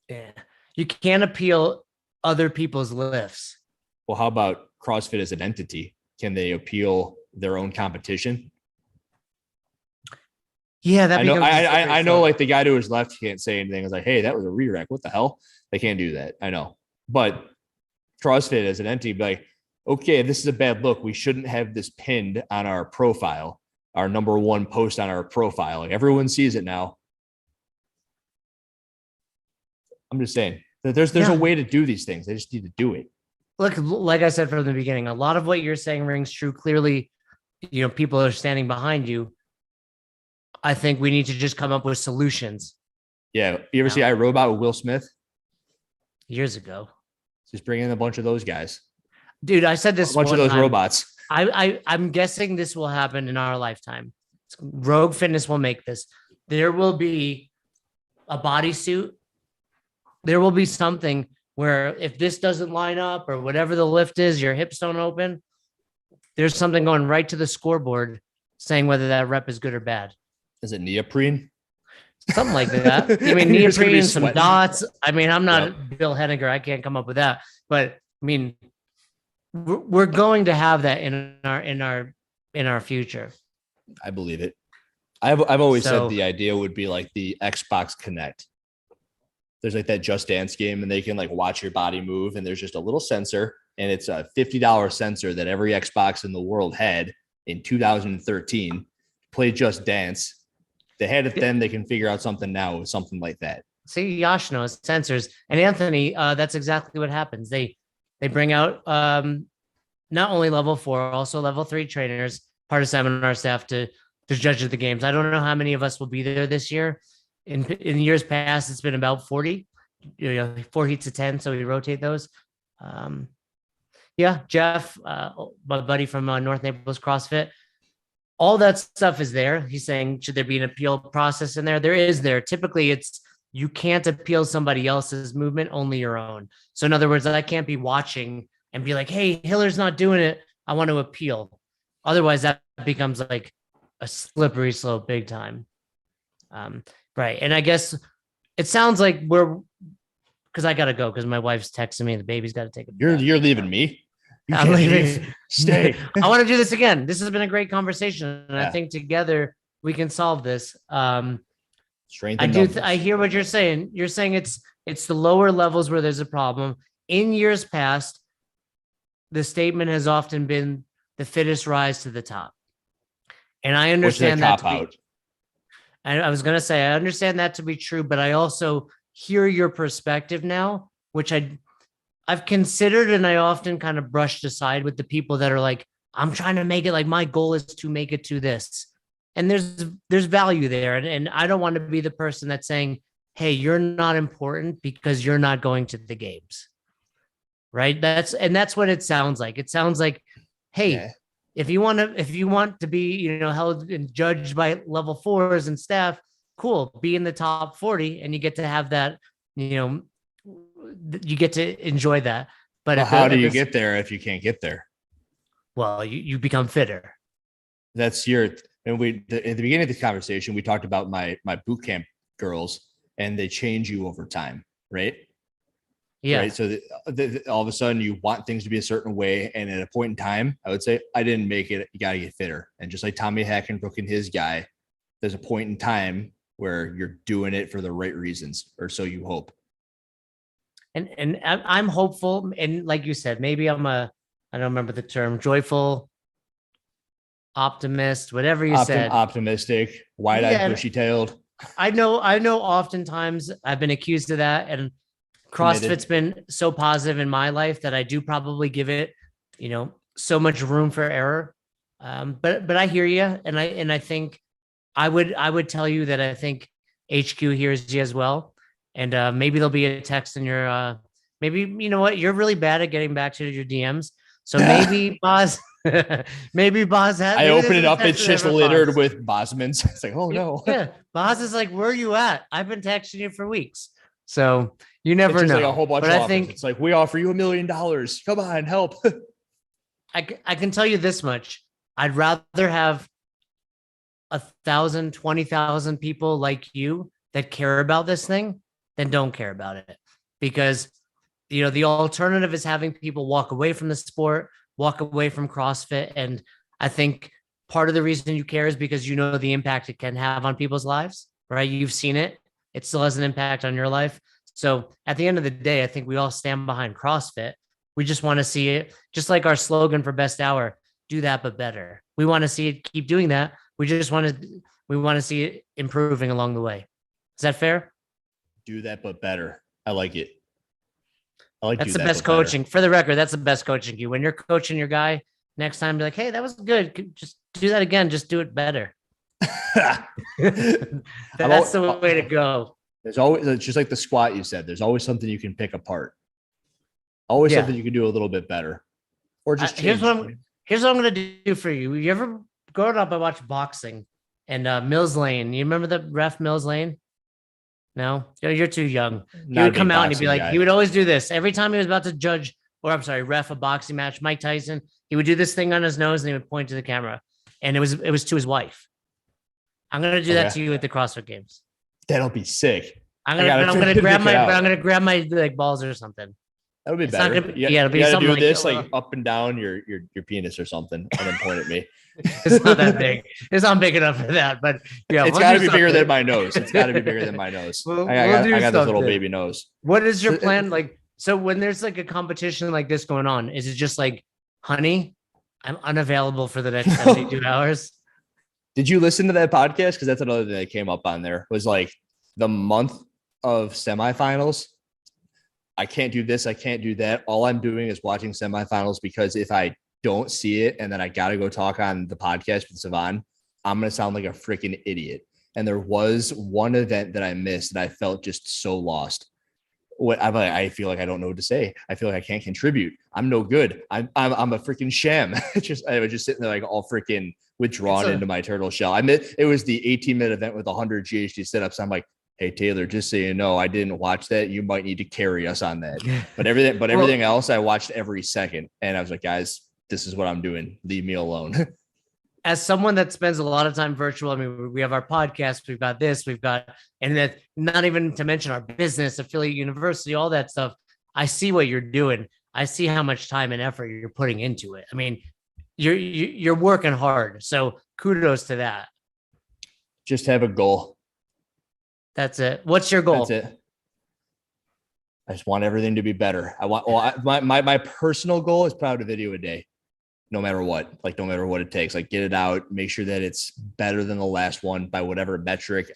Yeah. You can't appeal other people's lifts. Well, how about CrossFit as an entity? Can they appeal their own competition? Yeah, that I know like the guy to his left can't say anything. It's like, hey, that was a re-rack. What the hell? They can't do that. I know. But CrossFit as an entity, be like, okay, this is a bad look. We shouldn't have this pinned on our profile, our number one post on our profile. Like everyone sees it now. I'm just saying that there's a way to do these things. They just need to do it. Look, like I said from the beginning, a lot of what you're saying rings true. Clearly, people are standing behind you. I think we need to just come up with solutions. Yeah. You ever see iRobot with Will Smith? years ago. Just bring in a bunch of those guys. Dude, I said this A bunch of one those time. robots. I'm guessing this will happen in our lifetime. Rogue Fitness will make this. There will be a bodysuit. There will be something where if this doesn't line up or whatever the lift is, your hips don't open. There's something going right to the scoreboard saying whether that rep is good or bad. Is it neoprene? Something like that. I mean, You're just gonna be neoprene, some sweating. dots. I mean, I'm not Yep. Bill Henniger. I can't come up with that. But I mean, we're going to have that in our future. I believe it. I've always So- said the idea would be like the Xbox Connect. There's like that Just Dance game, and they can like watch your body move, and there's just a little sensor, and it's a $50 sensor that every Xbox in the world had in 2013. Play Just Dance. They had it then. They can figure out something now with something like that. See, Yash knows sensors, and Anthony. That's exactly what happens. They bring out not only level 4, also level 3 trainers, part of seminar staff to judge the games. I don't know how many of us will be there this year. In years past, it's been about 40, 4 heats of 10. So we rotate those. Yeah, Jeff, my buddy from North Naples CrossFit, all that stuff is there. He's saying, should there be an appeal process in there? There is there. Typically, you can't appeal somebody else's movement, only your own. So in other words, I can't be watching and be like, hey, Hiller's not doing it. I want to appeal. Otherwise, that becomes like a slippery slope big time. Right. And I guess it sounds like because I got to go because my wife's texting me and the baby's got to take a You're leaving me. You I'm can't leaving. leave. Stay. I want to do this again. This has been a great conversation. And Yeah. I think together we can solve this. Strength. I hear what you're saying. You're saying it's the lower levels where there's a problem. In years past, the statement has often been the fittest rise to the top. And I understand that to be, I was going to say, I understand that to be true, but I also hear your perspective now, which I've considered, and I often kind of brushed aside with the people that are like, I'm trying to make it, like my goal is to make it to this. And there's value there. And I don't want to be the person that's saying, hey, you're not important because you're not going to the games. Right. That's what it sounds like. It sounds like, hey, Yeah. if you want to be, held and judged by level 4s and staff, cool, be in the top 40 and you get to have that, you get to enjoy that. But how do you get there if you can't get there? Well, you become fitter. That's at the beginning of this conversation, we talked about my boot camp girls, and they change you over time, right? Yeah. Right. So all of a sudden you want things to be a certain way. And at a point in time, I would say, I didn't make it. You got to get fitter. And just like Tommy Hackenbrook and his guy, there's a point in time where you're doing it for the right reasons, or so you hope. And I'm hopeful. And like you said, maybe I don't remember the term, joyful optimist, whatever you said. Optimistic, wide-eyed, bushy-tailed. I know oftentimes I've been accused of that, and CrossFit's been so positive in my life that I do probably give it, so much room for error. But I hear you. And I think I would tell you that I think HQ hears you as well. And maybe there'll be a text in your, maybe, you know what, you're really bad at getting back to your DMs. So maybe Boz, I open it up. It's just littered with Bosmans. It's like, oh no. Yeah. Boz is like, where are you at? I've been texting you for weeks. So you never know. Like a whole bunch but of I offers. think It's like, we offer you $1 million. Come on, help. I can tell you this much. I'd rather have 1,000, 20,000 people like you that care about this thing than don't care about it. Because, the alternative is having people walk away from the sport, walk away from CrossFit. And I think part of the reason you care is because you know the impact it can have on people's lives, right? You've seen it. It still has an impact on your life. So at the end of the day, I think we all stand behind CrossFit. We just want to see it, just like our slogan for Best Hour, do that, but better. We want to see it keep doing that. We want to see it improving along the way. Is that fair? Do that, but better. I like it. That's the best coaching. For the record, that's the best coaching. You, when you're coaching your guy, next time be like, hey, that was good. Just do that again. Just do it better. That's the way to go. There's always, just like the squat you said, there's always something you can pick apart. Always Yeah. something you can do a little bit better, or just Here's change. what I'm gonna do for you. You ever growing up? I watched boxing and Mills Lane. You remember the ref Mills Lane? No, you're too young. He Not a would come big out and he'd be boxing like, he guy. would always do this every time he was about to judge, or I'm sorry, ref a boxing match. Mike Tyson, he would do this thing on his nose and he would point to the camera, and it was to his wife. I'm gonna do that Okay, to you at the CrossFit Games. that'll be sick. I'm I gonna, gotta but I'm gonna pick grab it my, but I'm out. gonna grab my like balls or something. That'll be It's not better. gonna, Yeah, yeah, it'll you be got to something do like this like up and down your penis or something, and then point at me. it's not that big. It's not big enough for that, but yeah, It's we'll got to do be bigger than something. my nose. It's got to be bigger than my nose. We'll, I we'll got, do I got this little something. baby nose. What is your So, plan? Like, so when there's like a competition like this going on, is it just like, honey, I'm unavailable for the next 72 hours? did you listen to that podcast? Because that's another thing that came up on there was like the month of semifinals. I can't do this. I can't do that. All I'm doing is watching semifinals because if I don't see it and then I got to go talk on the podcast with Savan, I'm going to sound like a freaking idiot. And there was one event that I missed and I felt just so lost. I feel like I don't know what to say. I feel like I can't contribute. I'm no good. I'm a freaking sham. I was just sitting there like all freaking withdrawn into my turtle shell. It was the 18-minute event with 100 GHD sit-ups. I'm like, hey Taylor, just so you know, I didn't watch that. You might need to carry us on that. But everything else, I watched every second, and I was like, guys, this is what I'm doing. Leave me alone. As someone that spends a lot of time virtual, I mean, we have our podcast, we've got this, and that not even to mention our business, affiliate university, all that stuff. I see what you're doing. I see how much time and effort you're putting into it. I mean, you're working hard. So kudos to that. Just have a goal. That's it. What's your goal? That's it. I just want everything to be better. My personal goal is probably a video a day. No matter what, no matter what it takes, get it out, make sure that it's better than the last one by whatever metric.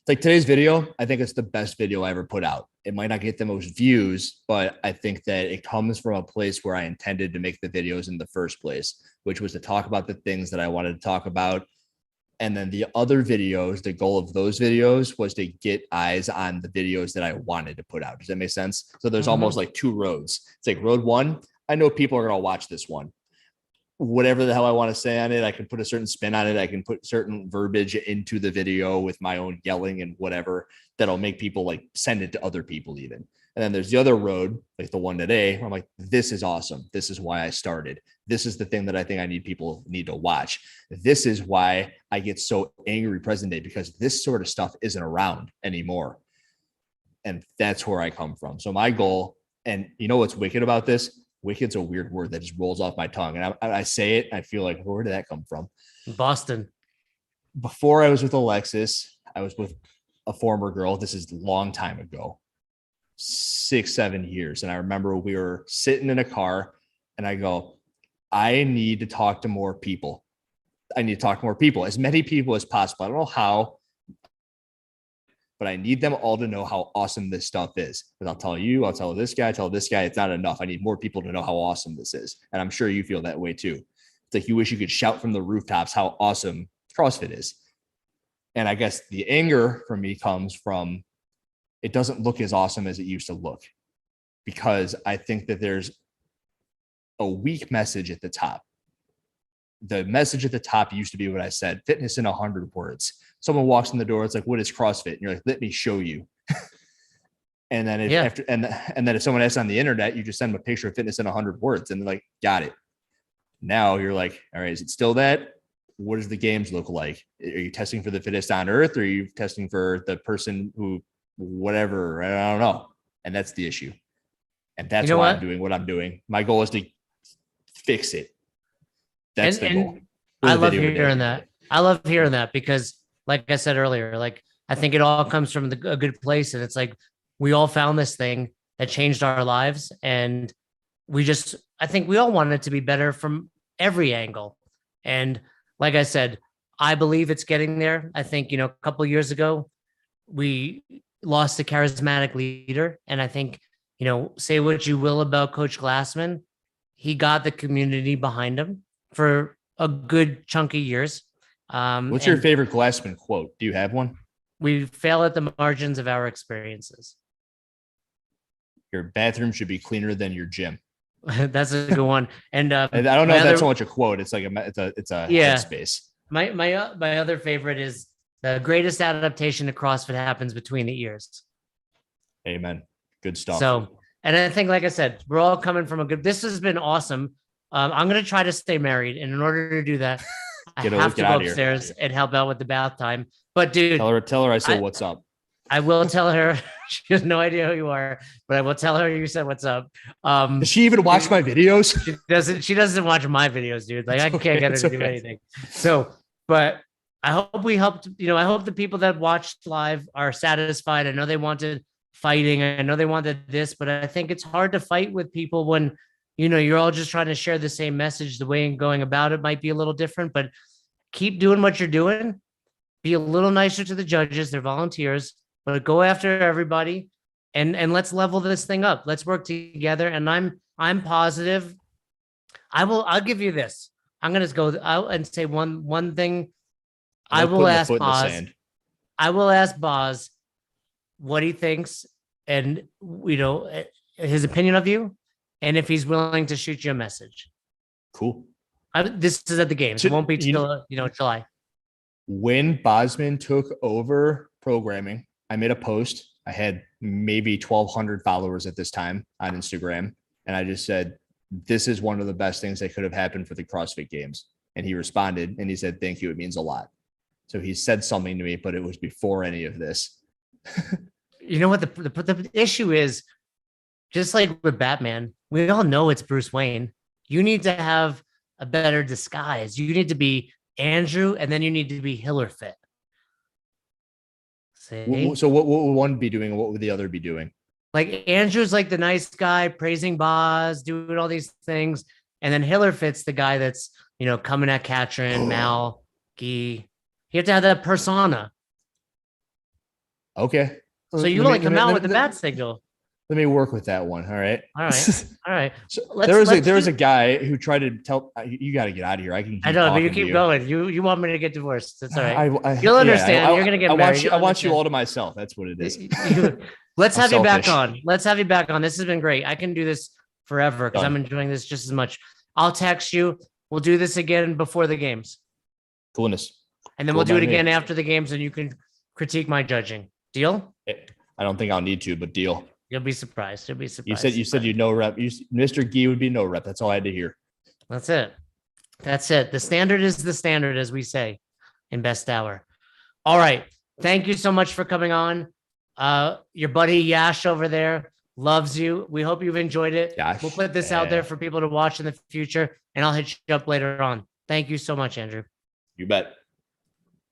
Today's video, I think it's the best video I ever put out. It might not get the most views, but I think that it comes from a place where I intended to make the videos in the first place, which was to talk about the things that I wanted to talk about. And then the other videos, the goal of those videos was to get eyes on the videos that I wanted to put out. Does that make sense? So there's almost like two roads. It's like road one, I know people are going to watch this one. Whatever the hell I want to say on it, I can put a certain spin on it. I can put certain verbiage into the video with my own yelling and whatever that'll make people send it to other people even. And then there's the other road, like the one today, where I'm like, this is awesome. This is why I started. This is the thing that I think people need to watch. This is why I get so angry present day, because this sort of stuff isn't around anymore. And that's where I come from. So my goal, and you know what's wicked about this? Wicked's a weird word that just rolls off my tongue. And I say it, and I feel like, where did that come from? Boston. Before I was with Alexis, I was with a former girl. This is a long time ago, 6-7 years. And I remember we were sitting in a car and I go, I need to talk to more people. I need to talk to more people, as many people as possible. I don't know how, but I need them all to know how awesome this stuff is. Because I'll tell you, I'll tell this guy, it's not enough. I need more people to know how awesome this is. And I'm sure you feel that way too. It's like you wish you could shout from the rooftops how awesome CrossFit is. And I guess the anger from me comes from, it doesn't look as awesome as it used to look, because I think that there's a weak message at the top. The message at the top used to be what I said: fitness in 100 words. Someone walks in the door, it's like, what is CrossFit? And you're like, let me show you. And then and then if someone asks on the internet, you just send them a picture of fitness in 100 words and they're like, got it. Now you're like, all right, is it still that? What does the games look like? Are you testing for the fittest on earth, or are you testing for the person who, whatever? I don't know. And that's the issue. And that's why I'm doing what I'm doing. My goal is to fix it. That's the goal. I love hearing that. I love hearing that because, like I said earlier, I think it all comes from a good place. And it's like, we all found this thing that changed our lives. And I think we all want it to be better from every angle. And like I said, I believe it's getting there. I think, a couple of years ago, we lost a charismatic leader. And I think, say what you will about Coach Glassman, he got the community behind him for a good chunk of years. What's your favorite Glassman quote? Do you have one? We fail at the margins of our experiences. your bathroom should be cleaner than your gym. That's a good one. And I don't know if that's so much a quote. It's like it's a headspace. My other favorite is the greatest adaptation to CrossFit happens between the ears. Amen. Good stuff. So, and I think, like I said, we're all coming from this has been awesome. I'm going to try to stay married. And in order to do that, I have to go upstairs and help out with the bath time. But dude, tell her I said, what's up? I will tell her. She has no idea who you are, but I will tell her you said what's up. Does she even watch my videos? She doesn't watch my videos, dude. Like I can't get her to do anything. So, but I hope we helped, I hope the people that watched live are satisfied. I know they wanted fighting. I know they wanted this, but I think it's hard to fight with people when, you're all just trying to share the same message. The way going about it might be a little different, but keep doing what you're doing. Be a little nicer to the judges. They're volunteers, but go after everybody and let's level this thing up. Let's work together. And I'm positive. I'll give you this. I'm going to go out and say one thing. I will ask Boz what he thinks and, his opinion of you. And if he's willing to shoot you a message. Cool. This is at the games. It won't be till, July. When Bosman took over programming, I made a post. I had maybe 1,200 followers at this time on Instagram. And I just said, this is one of the best things that could have happened for the CrossFit Games. And he responded and he said, thank you. It means a lot. So he said something to me, but it was before any of this. You know what the issue is? Just like with Batman, we all know it's Bruce Wayne. You need to have a better disguise. You need to be Andrew, and then you need to be Hillerfit. See? So what would one be doing and what would the other be doing? Like Andrew's like the nice guy praising Boz, doing all these things. And then Hillerfit's the guy that's, coming at Katrin, Mal, Guy. You have to have that persona. Okay. So you only come out with the bat signal. Let me work with that one. All right. All right. So there was a guy who tried to tell you got to get out of here. I know, but you keep going. You want me to get divorced. That's all right. You'll understand. You're going to get married. I want you all to myself. That's what it is. Let's have you back on. Let's have you back on. This has been great. I can do this forever because I'm enjoying this just as much. I'll text you. We'll do this again before the games. Coolness. And then we'll do it again after the games and you can critique my judging. Deal? I don't think I'll need to, but deal. You'll be surprised. You said you no rep. Mr. Gee would be no rep. That's all I had to hear. That's it. The standard is the standard, as we say in Best Hour. All right. Thank you so much for coming on. Your buddy Yash over there loves you. We hope you've enjoyed it. Yash, we'll put this out there for people to watch in the future, and I'll hit you up later on. Thank you so much, Andrew. You bet.